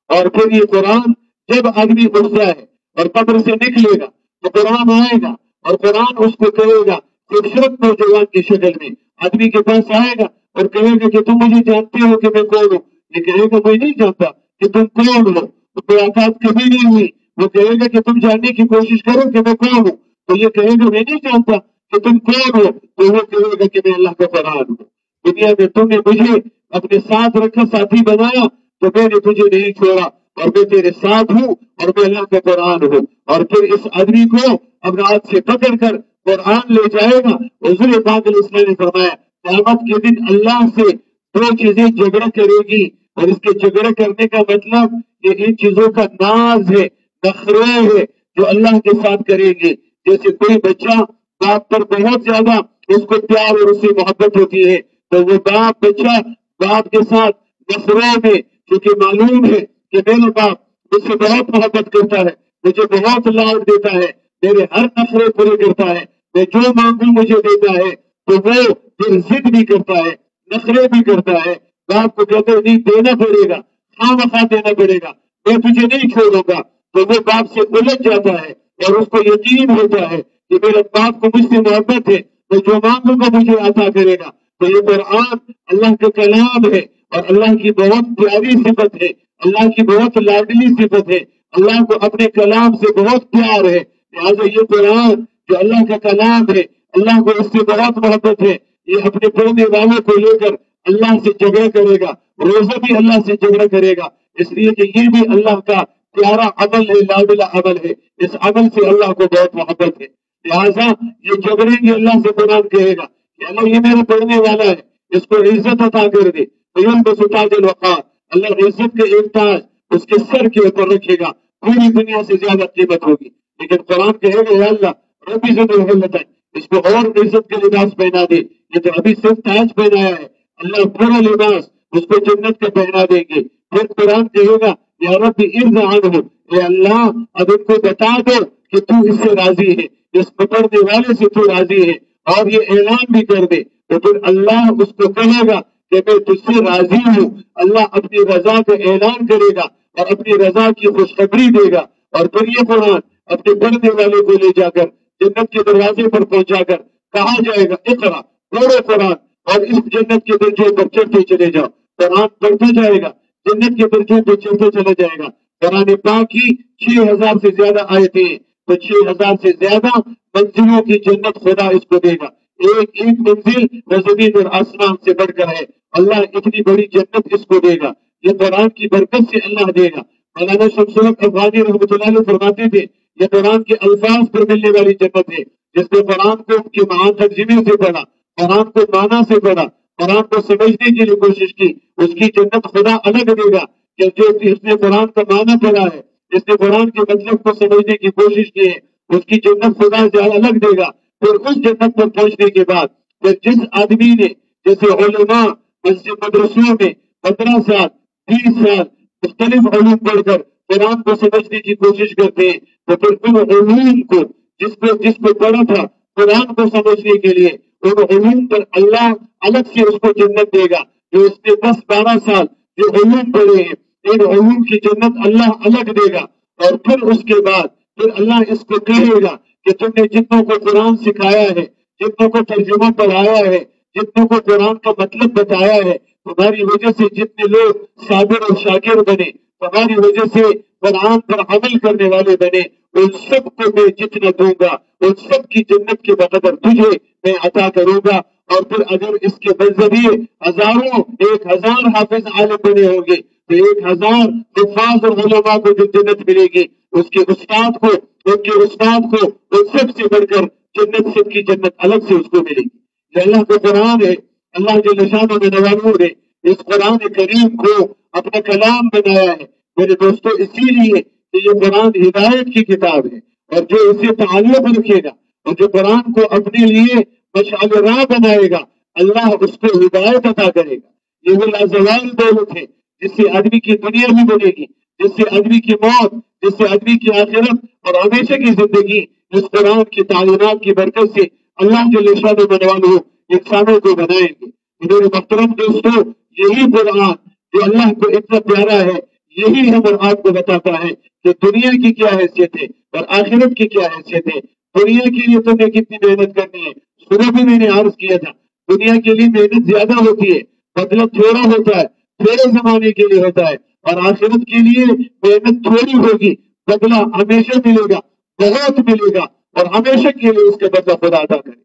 اور پھر یہ قرآن جب آدمی اٹھتا ہے اور قبر سے نکلے گا تو قرآن آئے گا، اور قرآن اس کو کہے گا، خوبصورت نوجوان کی شکل میں آدمی کے پاس آئے گا اور کہے گا کہ تم مجھے جانتے ہو کہ میں کون ہوں؟ یہ کہے گا میں نہیں جانتا کہ تم کون ہو، ملاقات کبھی نہیں ہوئی۔ وہ کہے گا کہ تم جاننے کی کوشش کرو کہ میں کون ہوں، تو یہ کہے گا میں نہیں جانتا کہ تم کون ہو، تو وہ کہے گا کہ میں اللہ کا قرآن ہوں۔ دنیا میں تم نے مجھے اپنے ساتھ رکھا، ساتھی بنایا، تو میں نے تجھے نہیں چھوڑا، اور میں تیرے ساتھ ہوں، اور میں اللہ کا قرآن ہوں۔ اور پھر اس آدمی کو اپنے ہاتھ سے پکڑ کر قرآن لے جائے گا۔ حضور پاک علیہ السلام نے فرمایا قیامت کے دن اللہ سے 2 چیزیں جھگڑا کرے گی، اور اس کے جھگڑا کرنے کا مطلب یہ ان چیزوں کا ناز ہے، نخرے ہے جو اللہ کے ساتھ کریں گے۔ جیسے کوئی بچہ باپ پر بہت زیادہ اس کو پیار اور اس سے محبت ہوتی ہے، تو وہ بچہ باپ کے ساتھ نخرے میں، کیونکہ معلوم ہے کہ میرا باپ مجھ سے بہت محبت کرتا ہے، مجھے بہت لاڈ دیتا ہے، میرے ہر نخرے پورے کرتا ہے، میں جو مانگوں مجھے دیتا ہے، تو وہ پھر ضد بھی کرتا ہے، نخرے بھی کرتا ہے۔ باپ کو کہتے ہیں نہیں دینا پڑے گا، خواہ دینا پڑے گا، میں تجھے نہیں چھوڑوں گا، تو وہ باپ سے الجھ جاتا ہے، اور اس کو یقین ہوتا ہے کہ میرے باپ کو مجھ سے محبت ہے، تو جو مانگوں گا مجھے عطا کرے گا۔ تو یہ قرآن اللہ کا کلام ہے، اور اللہ کی بہت پیاری صفت ہے، اللہ کی بہت لاڈلی صفت ہے، اللہ کو اپنے کلام سے بہت پیار ہے، لہٰذا یہ قرآن جو اللہ کا کلام ہے، اللہ کو اس سے بہت محبت ہے، یہ اپنے پڑھنے والوں کو لے کر اللہ سے جھگڑا کرے گا، روزہ بھی اللہ سے جھگڑا کرے گا، اس لیے کہ یہ بھی اللہ کا پیارا عمل ہے، لاڈلا عمل ہے، اس عمل سے اللہ کو بہت محبت ہے، لہٰذا یہ جھگڑیں گے اللہ سے۔ قرآن کہے گا کہ اللہ یہ میرا پڑھنے والا ہے، اس کو عزت عطا کر دے. فَيَلْبَسُ تَاجَ الْوَقَارِ، اللہ عزت کا ایک تاج اس کے سر کے اوپر رکھے گا، پوری دنیا سے زیادہ قیمت ہوگی. لیکن قرآن کہے گا یا اللہ ربی زدہ، اس کو اور عزت کا لباس پہنا دے. یہ تو ابھی صرف تاج پہنایا ہے، اللہ پورا لباس اس کو جنت کا پہنا دیں گے. پھر قرآن کہے گا یا رب ارض عنہ، اے اللہ اب ان کو بتا دو کہ تو اس سے راضی ہے، اس پکڑنے والے سے تو راضی ہے، اور یہ اعلان بھی کر دے. تو پھر اللہ اس کو کہے گا کہ میں تجھ سے راضی ہوں. اللہ اپنی رضا کا اعلان کرے گا اور اپنی رضا کی خوشخبری دے گا. اور پھر یہ قرآن اپنے پڑھنے والے کو لے جا کر جنت کے دروازے پر پہنچا کر کہا جائے گا اقرا، پڑھو قرآن اور اس جنت کے درجوں پر چڑھتے چلے جاؤ. قرآن پڑھتا جائے گا، جنت کے درجوں پر چڑھتے چلے جائے گا. قرآن پاک کی 6000 سے زیادہ آیتیں ہیں، تو 6000 سے زیادہ منزلوں کی جنت خدا اس کو دے گا. ایک ایک منزل وہ زمین اور آسمان سے بڑھ کر ہے. اللہ اتنی بڑی جنت اس کو دے گا، یہ قرآن کی برکت سے اللہ دے گا. مولانا شمس الحق افغانی رحمۃ اللہ علیہ فرماتے تھے یہ قرآن کے الفاظ پر ملنے والی جنت ہے. جس نے قرآن کو ان کے معانی ترجمے سے پڑھا، قرآن کو معنی سے پڑھا، قرآن کو سمجھنے کے لیے کوشش کی، اس کی جنت خدا الگ دے گا. کہ جو اس نے قرآن کا معنی پڑھا ہے، جس نے قرآن کے مطلب کو سمجھنے کی کوشش کی ہے، اس کی جنت خدا زیادہ الگ دے گا. پھر اس جنت پر پہنچنے کے بعد پھر جس آدمی نے جیسے علماء مدرسوں میں 15 سال 20 سال مختلف علوم پڑھ کر قرآن کو سمجھنے کی کوشش کرتے ہیں، تو پھر ان علوم کو جس کو پڑھا تھا قرآن کو سمجھنے کے لیے، ان علوم پر اللہ الگ سے اس کو جنت دے گا. جو اس نے 10-12 سال جو علوم پڑھے ہیں، ان علوم کی جنت اللہ الگ دے گا. اور پھر اس کے بعد پھر اللہ اس کو کہے گا کہ تم نے جتنوں کو قرآن سکھایا ہے، جتنوں کو ترجمہ پڑھایا ہے، جتنوں کو قرآن کا مطلب بتایا ہے، تمہاری وجہ سے جتنے لوگ صابر اور شاکر بنے، تمہاری وجہ سے قرآن پر عمل کرنے والے بنے، ان سب کو میں جتنا دوں گا ان سب کی جنت کے بقدر تجھے میں عطا کروں گا. اور پھر اگر اس کے ذریعے 1000 حافظ عالم بنے ہوں گے تو 1000 حفاظ اور علماء کو جو جنت ملے گی، اس کے استاد کو ان سب سے بڑھ کر جنت، سب کی جنت الگ سے اس کو ملے گی. یہ اللہ کا قرآن ہے. اللہ جل شانہ میں نوازوں نے اس قرآن کریم کو اپنا کلام بنایا ہے. میرے دوستو اسی لیے کہ یہ قرآن ہدایت کی کتاب ہے، اور جو اسے تعلق رکھے گا اور جو قرآن کو اپنے لیے مشعل راہ بنائے گا، اللہ اس کو ہدایت عطا کرے گا. یہ وہ لازوال دولت ہے جس سے آدمی کی دنیا بھی بنے گی، جس سے آدمی کی موت، جس سے آدمی کی آخرت اور ہمیشہ کی زندگی اس قرآن کی تعلیمات کی برکت سے اللہ جل شانہ بنوالو انسانوں کو بنائیں گے. میرے محترم دوستو، یہی قرآن جو اللہ کو اتنا پیارا ہے، یہی ہم اور آپ کو بتاتا ہے کہ دنیا کی کیا حیثیت ہے اور آخرت کی کیا حیثیت ہے. دنیا کے لیے تمہیں کتنی محنت کرنی ہے. شروع بھی میں نے عرض کیا تھا، دنیا کے لیے محنت زیادہ ہوتی ہے، بدلہ تھوڑا ہوتا ہے، تھوڑے زمانے کے لیے ہوتا ہے. اور آخرت کے لیے محنت تھوڑی ہوگی، بدلہ ہمیشہ ملے گا، بہت ملے گا، اور ہمیشہ کے لیے اس کا بدلہ خدا ادا کرے.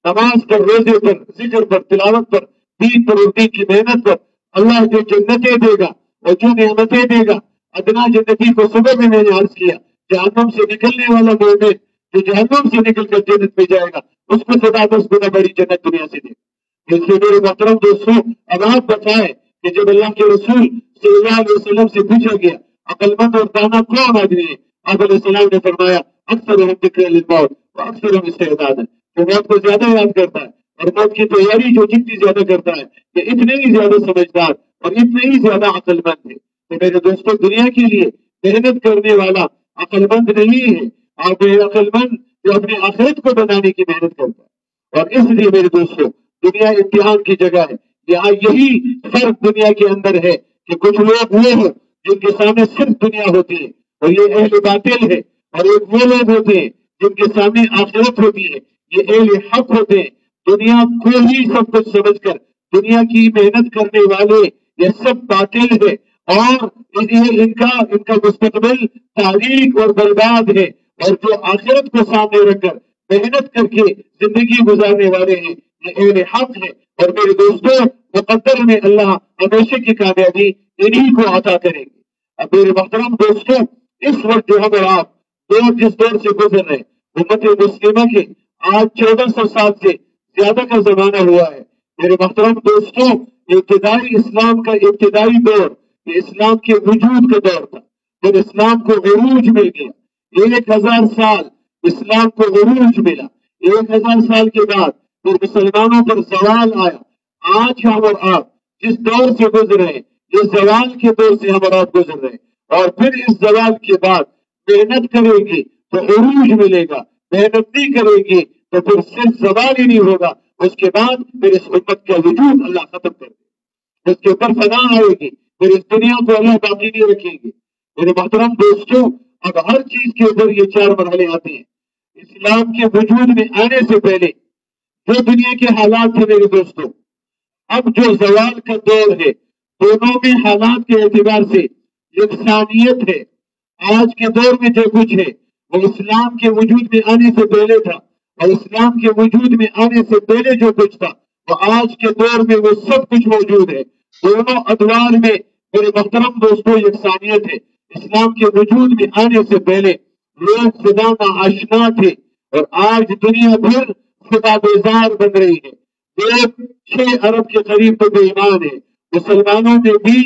نماز پر، روزے پر، ذکر پر، تلاوت پر، دین پر اور دین کی محنت پر اللہ جو جنتیں دے گا اور جو نعمتیں دے گا. ادنا جنتی کو صبح میں نے عرض کیا، جہنم سے نکلنے والا مومن جو جہنم سے نکل کر جنت میں جائے گا، اس کو خدا 10 گنا بڑی جنت دنیا سے دے گا. اس لیے میرے محترم دوستوں، اب آپ بتائیں کہ جب اللہ کے رسول صلی اللہ علیہ وسلم سے پوچھا گیا عقل مند اور دانا کون آدمی ہے، آپ علیہ السلام نے فرمایا اکثر ذکر للموت و اکثر استعدادا، جو موت کو زیادہ یاد کرتا ہے اور موت کی تیاری جو جتنی زیادہ کرتا ہے، کہ اتنے ہی زیادہ سمجھدار اور اتنے ہی زیادہ عقل مند ہے. تو میرے دوستوں، دنیا کے لیے محنت کرنے والا عقل مند نہیں ہے، آپ عقل مند جو اپنی آخرت کو بنانے کی محنت کرتا ہے. اور اس لیے میرے دوستوں، دنیا امتحان کی جگہ ہے. یہاں یہی فرق دنیا کے اندر ہے کہ کچھ لوگ وہ ہیں جن کے سامنے صرف دنیا ہوتی ہے اور یہ اہل باطل ہے، اور ایک وہ لوگ ہوتے ہیں جن کے سامنے آخرت ہوتی ہے، یہ اہل حق ہوتے ہیں. دنیا کو ہی سب کچھ سمجھ کر دنیا کی محنت کرنے والے یہ سب باطل ہے، اور ان کا مستقبل تاریخ اور برباد ہے. اور جو آخرت کو سامنے رکھ کر محنت کر کے زندگی گزارنے والے ہیں، یہ اہل حق ہے. اور میرے دوستوں، مقدر میں اللہ ہمیشہ کی کامیابی انہی کو عطا کریں گے. اب میرے محترم دوستوں، اس وقت جو ہم اور آپ جس دور سے گزر رہے ہیں، امت مسلمہ کے آج 1400 سال سے زیادہ کا زمانہ ہوا ہے. میرے محترم دوستوں، ابتدائی اسلام کا ابتدائی دور یہ اسلام کے وجود کا دور تھا، جب اسلام کو عروج مل گیا 1000 سال اسلام کو عروج ملا، 1000 سال کے بعد پھر مسلمانوں پر زوال آیا۔ آج ہم اور آپ جس دور سے گزر رہے ہیں یہ زوال کے دور سے ہم اور آپ گزر رہے ہیں، اور پھر اس زوال کے بعد محنت کرے گی تو عروج ملے گا، محنت نہیں کرے گی تو پھر صرف زوال ہی نہیں ہوگا، اس کے بعد پھر اس امت کا وجود اللہ ختم کر دے، اس کے اوپر فنا آئے گی، پھر اس دنیا کو اللہ باقی نہیں رکھیں گے۔ میرے محترم دوستوں، اب ہر چیز کے اندر یہ 4 مرحلے آتے ہیں۔ اسلام کے وجود میں آنے سے پہلے جو دنیا کے حالات تھے میرے دوستوں، اب جو زوال کا دور ہے، دونوں میں حالات کے اعتبار سے یکسانیت ہے۔ آج کے دور میں جو کچھ ہے وہ اسلام کے وجود میں آنے سے پہلے تھا، اور اسلام کے وجود میں آنے سے پہلے جو کچھ تھا وہ آج کے دور میں وہ سب کچھ موجود ہے۔ دونوں ادوار میں میرے محترم دوستوں یکسانیت ہے۔ اسلام کے وجود میں آنے سے پہلے لوگ خدا ناآشنا تھے، اور آج دنیا بھر خدا بیزار بن رہی ہے۔ لوگ 6 ارب کے قریب تو بے ایمان ہے، مسلمانوں میں بھی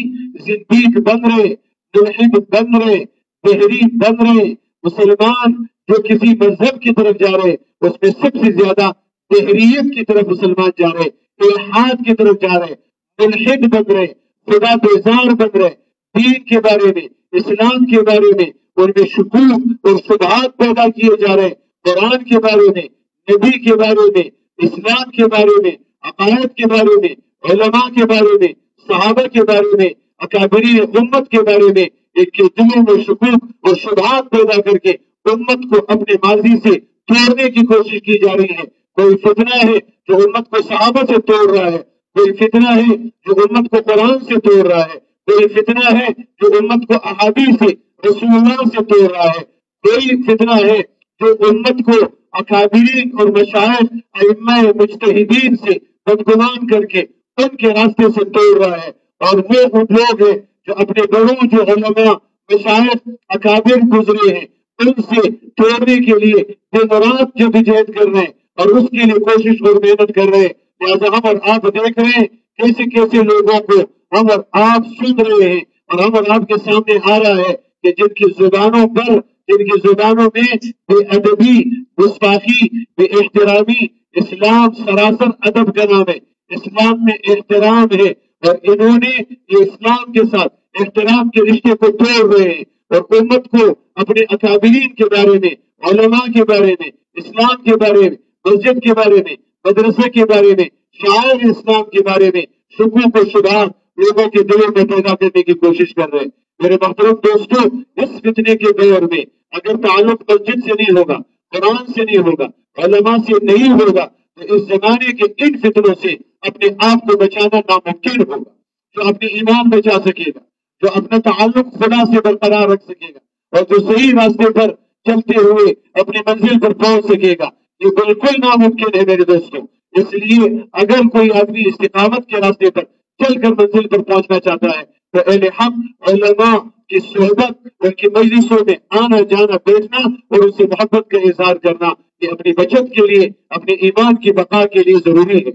زندیق بن رہے، ملحد بن رہے، بحری بن رہے۔ مسلمان جو کسی مذہب کی طرف جا رہے اس میں سب سے زیادہ بحریت کی طرف مسلمان جا رہے، الحاد کی طرف جا رہے، ملحد بن رہے، خدا بیزار بن رہے، دین کے بارے میں، اسلام کے بارے میں ان میں شکوک اور شبہات پیدا کیے جا رہے، قرآن کے بارے میں، نبی کے بارے میں، اسلام کے بارے میں، عقائد کے بارے میں، علماء کے بارے میں، صحابہ کے بارے میں، اکابرین امت کے بارے میں ایک کے دلوں میں شکوک اور شبہات پیدا کر کے امت کو اپنے ماضی سے توڑنے کی کوشش کی جا رہی ہے۔ کوئی فتنہ ہے جو امت کو صحابہ سے توڑ رہا ہے، کوئی فتنہ ہے جو امت کو قرآن سے توڑ رہا ہے، کوئی فتنہ ہے جو امت کو احادیث سے رسول اللہ سے توڑ رہا ہے، کوئی فتنہ ہے جو امت کو اکابرین اور مشائخ ائمہ مجتہدین سے بدگمان کر کے ان کے راستے سے توڑ رہا ہے۔ اور وہ لوگ ہیں جو اپنے بڑوں جو علماء مشائخ اکابر گزرے ہیں ان سے توڑنے کے لیے دن رات جدوجہد کر رہے ہیں اور اس کے لیے کوشش اور محنت کر رہے ہیں۔ لہٰذا ہم اور آپ دیکھ رہے ہیں کیسے کیسے لوگوں کو ہم اور آپ سن رہے ہیں، اور ہم اور آپ کے سامنے آ رہا ہے کہ جن کی زبانوں پر، جن کی زبانوں میں بے ادبی، گستاخی، بے احترامی، اسلام سراسر ادب کا نام ہے، اسلام میں احترام ہے، اور انہوں نے یہ اسلام کے ساتھ احترام کے رشتے کو توڑ رہے ہیں، اور امت کو اپنے اکابرین کے بارے میں، علماء کے بارے میں، اسلام کے بارے میں، مسجد کے بارے میں، مدرسے کے بارے میں، شاعر اسلام کے بارے میں شکوک و شبہات لوگوں کے دلوں میں پیدا کرنے کی کوشش کر رہے ہیں۔ میرے محترم دوستوں، اس فتنے کے دور میں اگر تعلق مسجد سے نہیں ہوگا، قرآن سے نہیں ہوگا، علماء سے نہیں ہوگا، تو اس زمانے کے ان فتنوں سے اپنے آپ کو بچانا ناممکن ہوگا۔ جو اپنے ایمان بچا سکے گا، جو اپنا تعلق خدا سے برقرار رکھ سکے گا، اور جو صحیح راستے پر چلتے ہوئے اپنی منزل پر پہنچ سکے گا، یہ بالکل ناممکن ہے میرے دوستوں۔ اس لیے اگر کوئی آدمی استقامت کے راستے پر چل کر منزل پر پہنچنا چاہتا ہے تو اہل حق علماء کی صحبت، ان کی مجلسوں میں آنا جانا، بیٹھنا اور ان سے محبت کا اظہار کرنا، یہ اپنی بچت کے لیے، اپنے ایمان کی بقا کے لیے ضروری ہے۔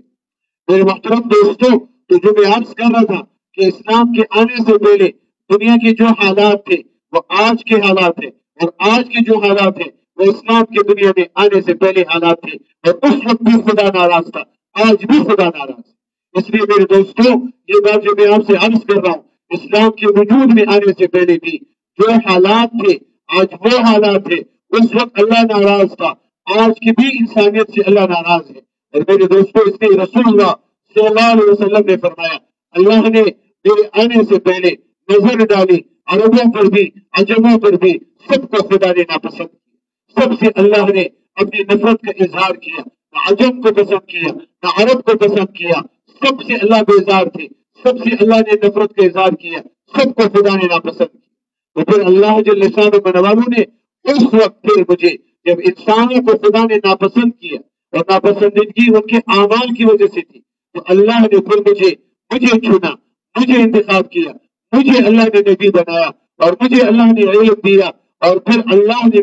میرے محترم دوستوں، تو جو میں عرض کر رہا تھا کہ اسلام کے آنے سے پہلے دنیا کے جو حالات تھے وہ آج کے حالات ہیں، اور آج کے جو حالات ہیں وہ اسلام کے دنیا میں آنے سے پہلے حالات تھے، اور اس وقت بھی خدا ناراض تھا، آج بھی خدا ناراض ہے۔ اس لیے میرے دوستوں، یہ بات جو میں آپ سے عرض کر رہا ہوں، اسلام کے وجود میں آنے سے پہلے بھی جو حالات تھے آج وہ حالات ہیں۔ اس وقت اللہ ناراض تھا، آج کی بھی انسانیت سے اللہ ناراض ہے۔ اور میرے دوستوں، اس لیے رسول اللہ صلی اللہ علیہ وسلم نے فرمایا، اللہ نے میرے آنے سے پہلے نظر ڈالی، عربوں پر بھی عجموں پر بھی سب کو خدا نے ناپسند کیا، سب سے اللہ نے اپنی نفرت کا اظہار کیا، نہ عجم کو پسند کیا نہ عرب کو پسند کیا، سب سے اللہ بیزار تھے، سب سے اللہ نے نفرت کا اظہار کیا، سب کو خدا نے ناپسند کیا۔ تو پھر اللہ جل شانہ والوں نے اس وقت پھر مجھے، جب انسانوں کو خدا نے ناپسند کیا اور ناپسندگی ان کے اعمال کی وجہ سے تھی، تو اللہ نے پھر مجھے چنا، مجھے انتخاب کیا، مجھے اللہ نے نبی بنایا، اور مجھے اللہ نے علم دیا، اور پھر اللہ نے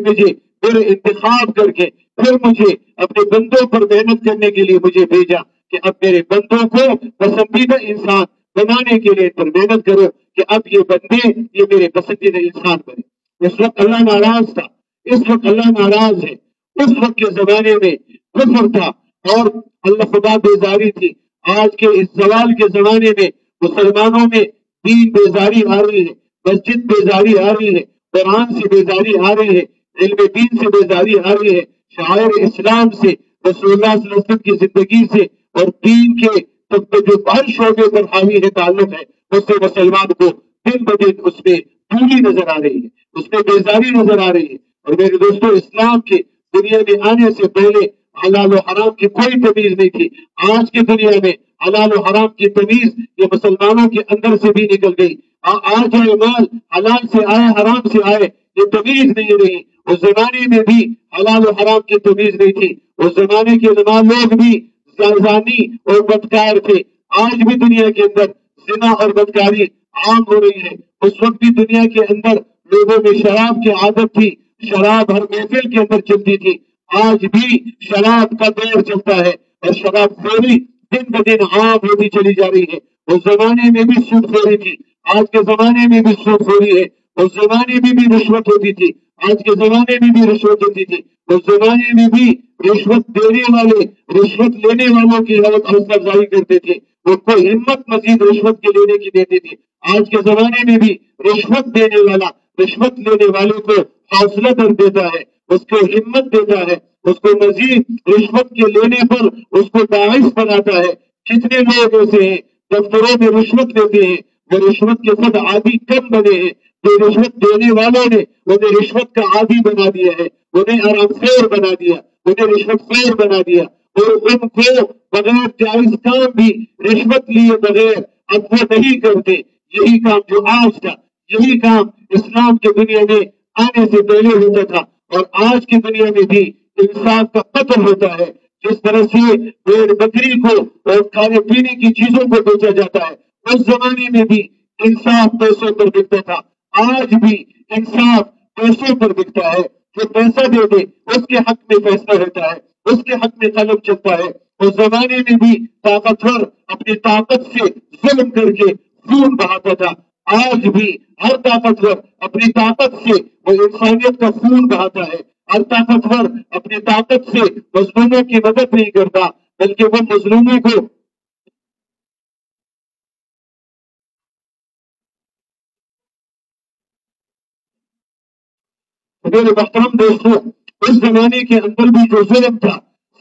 میرے انتخاب کر کے پھر مجھے اپنے بندوں پر محنت کرنے کے لیے مجھے بھیجا۔ کہ اب میرے بندوں کو پسندیدہ انسان بنانے کے لیے محنت کرو کہ اب یہ بندے یہ میرے پسندیدہ انسان بنے۔ اس وقت اللہ ناراض تھا، اس وقت اللہ ناراض ہے۔ اس وقت کے زمانے میں کفر تھا اور اللہ خدا بیزاری تھی۔ آج کے اس زوال کے زمانے میں مسلمانوں میں دین بیزاری آ رہی ہے، مسجد بیزاری آ رہی ہے، قرآن سے بیزاری آ رہی ہے، علم دین سے بیزاری آ رہی ہے، شاعر اسلام سے، رسول اللہ صلی اللہ علیہ وسلم کی زندگی سے اور دین کے جو ہر شعبے پر حاوی ہے تعلق ہے اس سے مسلمان کو دن بدن اس میں دوری نظر آ رہی ہے، اس میں بیزاری نظر آ رہی ہے۔ اور میرے دوستو، اسلام کے دنیا میں آنے سے پہلے حلال و حرام کی کوئی تمیز نہیں تھی۔ آج کی دنیا میں حلال و حرام کی تمیز یہ مسلمانوں کے اندر سے بھی نکل گئی۔ آج یہ مال حلال سے آئے حرام سے آئے یہ تمیز نہیں رہی۔ اس زمانے میں بھی حلال و حرام کی تمیز نہیں تھی، اس زمانے کے لوگ بھی زانی اور بدکار تھے۔ آج بھی دنیا کے اندر زنا اور بدکاری عام ہو رہی ہے۔ اس وقت بھی دنیا کے اندر لوگوں میں شراب کی عادت تھی، شراب ہر محفل کے اندر چلتی تھی۔ آج بھی شراب کا دور چلتا ہے اور شراب خوری دن بدن عام ہوتی چلی جا رہی ہے۔ اس زمانے میں بھی سود خوری تھی، آج کے زمانے میں بھی سود خوری ہے۔ اس زمانے میں بھی رشوت ہوتی تھی، آج کے زمانے میں بھی رشوت ہوتی تھی۔ اس زمانے میں بھی رشوت دینے والے رشوت لینے والوں کی حوصلہ افزائی کرتے تھے، وہ کوئی ہمت مزید رشوت کے لینے کی دیتے تھے۔ آج کے زمانے میں بھی رشوت دینے والا رشوت لینے والے کو حوصلہ در دیتا ہے، اس کو ہمت دیتا ہے، اس کو مزید رشوت کے لینے پر اس کو باعث بناتا ہے۔ کتنے لوگ ایسے ہیں دفتروں میں رشوت لیتے ہیں، وہ رشوت کے خود عادی کم بنے ہیں، جو رشوت دینے والوں نے انہیں رشوت کا عادی بنا دیا ہے، انہیں آرام خور بنا دیا، انہیں رشوت خور بنا دیا، اور ان کو بغیر جائز کام بھی رشوت لیے بغیر اب وہ نہیں کرتے۔ یہی کام جو آج تھا، یہی کام اسلام کی دنیا میں آنے سے پہلے ہوتا تھا، اور آج کی دنیا میں بھی انصاف کا قتل ہوتا ہے۔ جس طرح سے بھیڑ بکری کو اور کھانے پینے کی چیزوں کو بیچا جاتا ہے، اس زمانے میں بھی انصاف پیسوں پر بکتا تھا، آج بھی انصاف پیسوں پر بکتا ہے۔ جو پیسہ دے دے اس کے حق میں فیصلہ ہوتا ہے، اس کے حق میں قلم چلتا ہے۔ اس زمانے میں بھی طاقتور اپنی طاقت سے ظلم کر کے خون بہاتا تھا، آج بھی ہر طاقتور اپنی طاقت سے وہ انسانیت کا خون بہاتا ہے۔ ہر طاقتور اپنی طاقت سے مظلوموں کی مدد نہیں کرتا، بلکہ وہ مظلوموں کو میرے محترم دوستوں، اس زمانے کے اندر بھی جو ظلم تھا،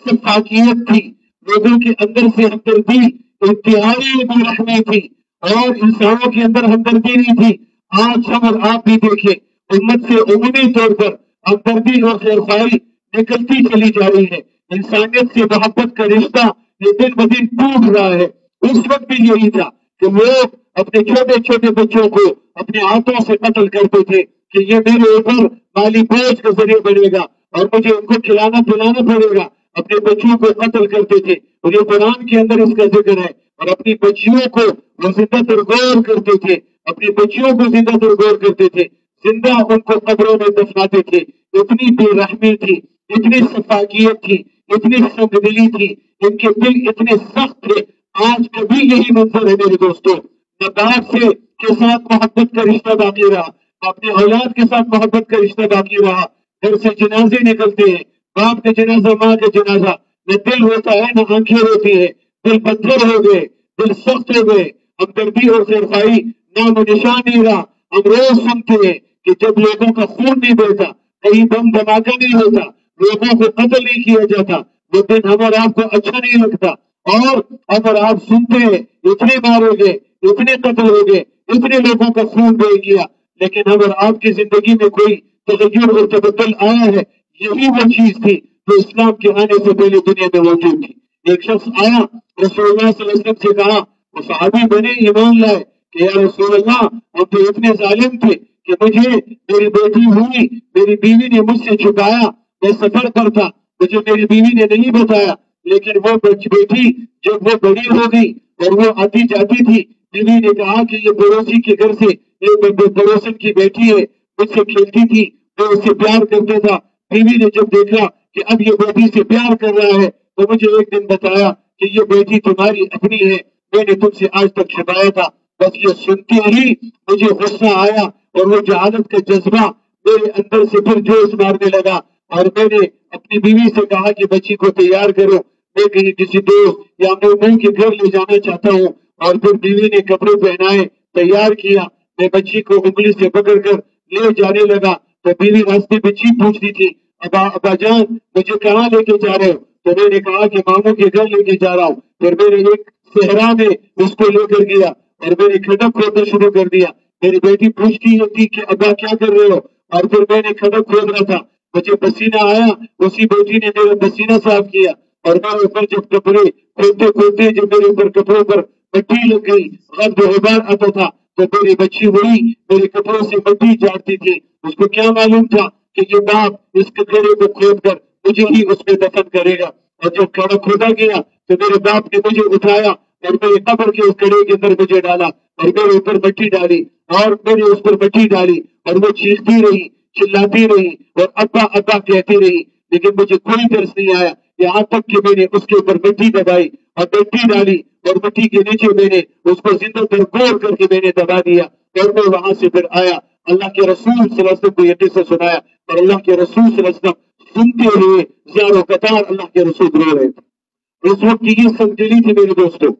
شفافیت تھی، لوگوں کے اندر سے ہمدردی، انتہائی بے رحمی تھی، اور انسانوں کے اندر ہمدردی نہیں تھی۔ آج ہم اور آپ بھی دیکھیں، امت سے عمومی طور پر ہمدردی اور خیرخواہی نکلتی چلی جا رہی ہے، انسانیت سے محبت کا رشتہ یہ دن بدن ٹوٹ رہا ہے۔ اس وقت بھی یہی تھا کہ لوگ اپنے چھوٹے چھوٹے بچوں کو اپنے ہاتھوں سے قتل کرتے تھے کہ یہ میرے اوپر مالی بوجھ کا ذریعہ بنے گا اور مجھے ان کو کھلانا پلانا پڑے گا۔ اپنے بچوں کو قتل کرتے تھے، اور یہ قرآن کے اندر اس کا ذکر ہے۔ اور اپنی بچیوں کو وہ زندہ ترگور کرتے تھے، اپنی بچیوں کو زندہ ترگور کرتے تھے، زندہ ان کو قبروں میں دفناتے تھے۔ اتنی بے رحمی تھی، اتنی شفاقیت تھی، اتنی سنگدلی تھی، ان کے دل اتنے سخت تھے۔ آج کبھی یہی منظر ہے میرے دوستوں، نہ باپ سے کے ساتھ محبت کا رشتہ باقی رہا، اپنے اولاد کے ساتھ محبت کا رشتہ باقی رہا۔ گھر سے جنازے نکلتے ہیں، باپ کا جنازہ، ماں کا جنازہ، نہ دل ہوتا ہے نہ آنکھیں ہوتی ہے، دل پتھر ہو گئے، دل سخت ہو گئے، ہمدردی اور خیرخواہی نام و نشان نہیں رہا۔ ہم روز سنتے ہیں کہ جب لوگوں کا خون نہیں بہتا، کہیں بم دھماکہ نہیں ہوتا، لوگوں کو قتل نہیں کیا جاتا، وہ دن ہم اور آپ کو اچھا نہیں لگتا۔ اور ہم اور آپ سنتے ہیں اتنے مارے گئے، اتنے قتل ہو گئے، اتنے لوگوں کا خون بہ گیا، لیکن ہم اور آپ کی زندگی میں کوئی تغیر اور تبدل آیا ہے؟ یہی وہ چیز تھی جو اسلام کے آنے سے پہلے دنیا میں موجود تھی۔ ایک شخص آیا، رسول اللہ صلی اللہ علیہ وسلم سے کہا، وہ صحابی بنے، ایمان لائے کہ یا رسول اللہ، ہم تو اتنے ظالم تھے کہ مجھے میری بیٹی ہوئی، میری بیوی نے مجھ سے چھپایا، میں سفر پر تھا، مجھے میری بیوی نے نہیں بتایا، لیکن وہ بیٹی جب وہ بڑی ہو گئی اور وہ آتی جاتی تھی، بیوی نے کہا کہ یہ پڑوسی کے گھر سے یہ پڑوسن کی بیٹی ہے، مجھ سے کھیلتی تھی، میں اس سے پیار کرتا تھا۔ بیوی نے جب دیکھا کہ اب یہ بیٹی سے پیار کر رہا ہے تو مجھے ایک دن بتایا کہ یہ بیٹی تمہاری اپنی ہے، میں نے تم سے آج تک چھپایا تھا، بس یہ سنتے ہی مجھے غصہ آیا اور وہ جہالت کا جذبہ میرے اندر سے پھر جوش مارنے لگا، اور میں نے اپنی بیوی سے کہا کہ بچی کو تیار کرو، میں کہیں کسی دوست یا میں کے گھر لے جانا چاہتا ہوں، اور پھر بیوی نے کپڑے پہنائے، تیار کیا، میں بچی کو انگلی سے پکڑ کر لے جانے لگا تو بیوی راستے میں چیخ پوچھتی تھی، ابا جان مجھے کہاں لے کے جا رہے ہو؟ تو میں نے کہا کہ ماموں کے گھر لے کے جا رہا ہوں۔ پھر میں نے ایک صحرا میں اس کو لے کر گیا اور میں نے کھٹک کھودنا شروع کر دیا۔ میری بیٹی پوچھتی ہوتی کہ ابا کیا کر رہے ہو؟ اور پھر میں نے کھٹک کھود رہا تھا، مجھے پسینہ آیا، اسی بیٹی نے میرا پسینہ صاف کیا، اور میرے اوپر جب کپڑے کھودتے کھودتے جب میرے اوپر کپڑوں پر مٹی لگ گئی، غد و غبار آتا تھا، تو میری بچی وہی میرے کپڑوں سے مٹی چاٹتی تھی۔ اس کو کیا معلوم تھا کہ یہ باپ اس کپڑے کو کھود کر مجھے ہی اس میں دفن کرے گا، اور جب کڑا کھودا گیا تو میرے باپ نے مجھے اٹھایا اور میرے قبر کے اس کڑے کے اندر مجھے ڈالا اور میرے اوپر مٹی ڈالی اور میرے اس پر مٹی ڈالی، اور وہ چیختی رہی، چلاتی رہی اور ابا ابا کہتی رہی، لیکن مجھے کوئی ترس نہیں آیا، یہاں تک کہ میں نے اس کے اوپر مٹی دبائی اور مٹی ڈالی اور مٹی کے نیچے میں نے اس کو زندہ تر کر کے میں نے دبا دیا، اور میں وہاں سے پھر آیا، اللہ کے رسول صلی اللہ علیہ وسلم کو یہ قصہ سنایا، اور اللہ کے رسول صلی اللہ علیہ وسلم سنتے ہوئے زیارو قطار اللہ کے رسول رو رہے تھے۔ اس وقت کی یہ سنجلی تھی میرے دوستوں،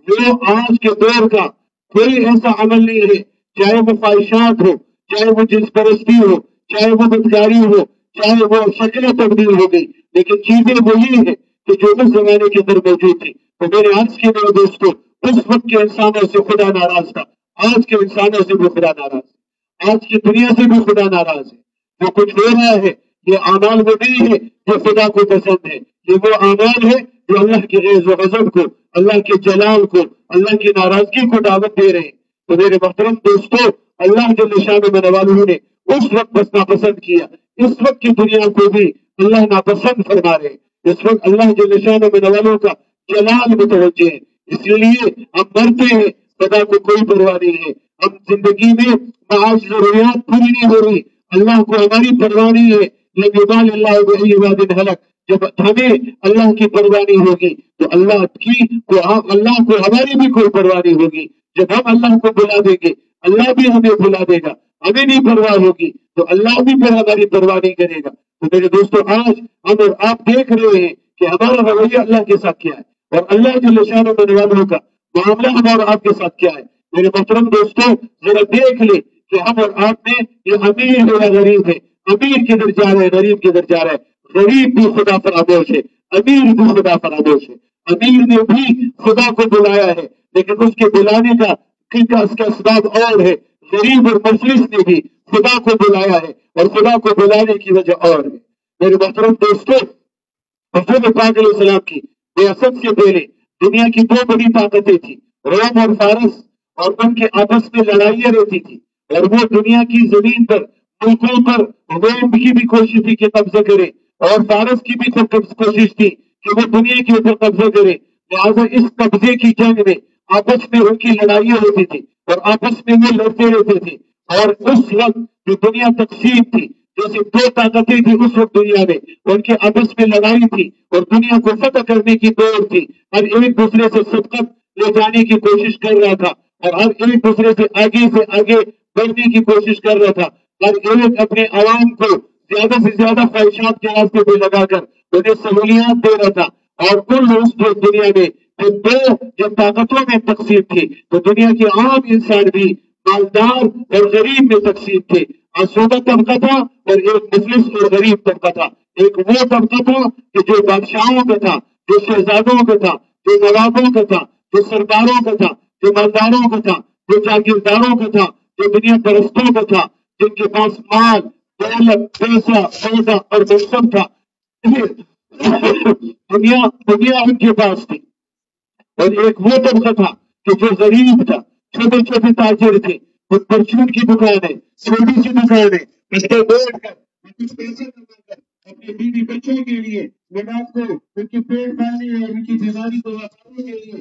وہ آج کے دور کا کوئی ایسا عمل نہیں ہے، چاہے وہ خواہشات ہو، چاہے وہ جنس پرستی ہو، چاہے وہ بدکاری ہو، چاہے وہ شکل تبدیل ہو گئی، لیکن چیزیں وہی ہیں کہ جو اس زمانے کے اندر موجود تھی۔ تو میرے عرض کے میرے دوستوں، اس وقت کے انسانوں سے خدا ناراض تھا، آج کے انسانوں سے بھی خدا ناراض ہے، آج کی دنیا سے بھی خدا ناراض ہے۔ جو کچھ ہو رہا ہے یہ اعمال وہ نہیں ہے جو خدا کو پسند ہے، یہ وہ اعمال ہے جو اللہ کے غیظ و غضب کو، اللہ کے جلال کو، اللہ کی ناراضگی کو دعوت دے رہے ہیں۔ تو میرے محترم دوستو، اللہ جل شانہ میں والوں نے اس وقت بس ناپسند کیا، اس وقت کی دنیا کو بھی اللہ ناپسند فرما رہے ہیں، اس وقت اللہ جل شانہ میں والوں کا جلال متوجہ ہے، اس لیے ہم مرتے ہیں، خدا کو کوئی پرواہ نہیں ہے، ہم زندگی میں معاش ضروریات پوری نہیں ہو رہی، اللہ کو ہماری پرواہ نہیں ہے، لیکن اللہ بحی واد حلق، جب ہمیں اللہ کی پرواہ نہیں ہوگی تو اللہ کو ہماری بھی کوئی پرواہ نہیں ہوگی، جب ہم اللہ کو بلا دیں گے اللہ بھی ہمیں بلا دے گا، ہمیں نہیں پرواہ ہوگی تو اللہ بھی پھر ہماری پرواہ نہیں کرے گا۔ تو میرے دوستو، آج ہم اور آپ دیکھ رہے ہیں کہ ہمارا رویہ اللہ کے ساتھ کیا ہے اور اللہ جل شانہ والوں کا معاملہ ہمارا آپ کے ساتھ کیا ہے۔ میرے محترم دوستو، ذرا دیکھ لیں کہ ہم اور آپ میں یہ امیر ہے یا غریب ہے، امیر کدھر جا رہا ہے، غریب کدھر جا رہا ہے، غریب بھی خدا فراموش ہے، امیر بھی خدا فراموش ہے، امیر نے بھی خدا کو بلایا ہے لیکن اس کے بلانے کا اس کا اسباب اور ہے، غریب اور مفلس نے بھی خدا کو بلایا ہے اور خدا کو بلانے کی وجہ اور ہے۔ میرے محترم دوستو، حضرت پاک علیہ السلام کی بیعت سے پہلے دنیا کی دو بڑی طاقتیں تھیں، روم اور فارس، اور ان کے آپس میں لڑائیاں رہتی تھی، اور وہ دنیا کی زمین پر ملکوں پر روم کی بھی کوشش تھی کہ قبضہ کرے اور فارس کی بھی کوشش تھی کہ وہ دنیا کے اوپر قبضہ کرے، لہٰذا اس قبضے کی جنگ میں آپس میں ان کی لڑائیاں ہوتی تھی اور آپس میں وہ لڑتے رہتے تھے، اور اس وقت جو دنیا تقسیم تھی، جیسے دو طاقتیں تھی اس وقت دنیا میں، ان کے آپس میں لڑائی تھی اور دنیا کو فتح کرنے کی دوڑ تھی، ہر ایک دوسرے سے سبقت لے جانے کی کوشش کر رہا تھا اور ہر ایک دوسرے سے آگے بڑھنے کی کوشش کر رہا تھا، ہر ایک اپنے عوام کو زیادہ سے زیادہ خواہشات کے راستے پہ لگا کر انہیں سہولیات دے رہا تھا، اور کل اس دنیا میں جب طاقتوں میں تقسیم تھی تو دنیا کے عام انسان بھی مالدار اور غریب میں تقسیم تھے، آسودہ طبقہ تھا اور ایک مفلس اور غریب طبقہ تھا، ایک وہ طبقہ تھا کہ جو بادشاہوں کا تھا، جو شہزادوں کا تھا، جو نوابوں کا تھا، جو سرداروں کا تھا، جو مالداروں کا تھا، جو جاگیرداروں کا تھا، جو دنیا پرستوں کا تھا، جن کے پاس مال، دولت، پیسہ، عہدہ اور منصب تھا، دنیا ان کے پاس تھی، اور ایک وہ طبقہ تھا کہ جو غریب تھا، چھوٹے چھوٹے تاجر تھے، کچھ پرچون کی دکانیں، چھوٹی سی دکانیں، اس پہ بیٹھ کر کچھ پیسے کما کر اپنے بیوی بچوں کے لیے، لباس کو ان کی پیٹ پالنے اور ان کی بیماری کو بچانے کے لیے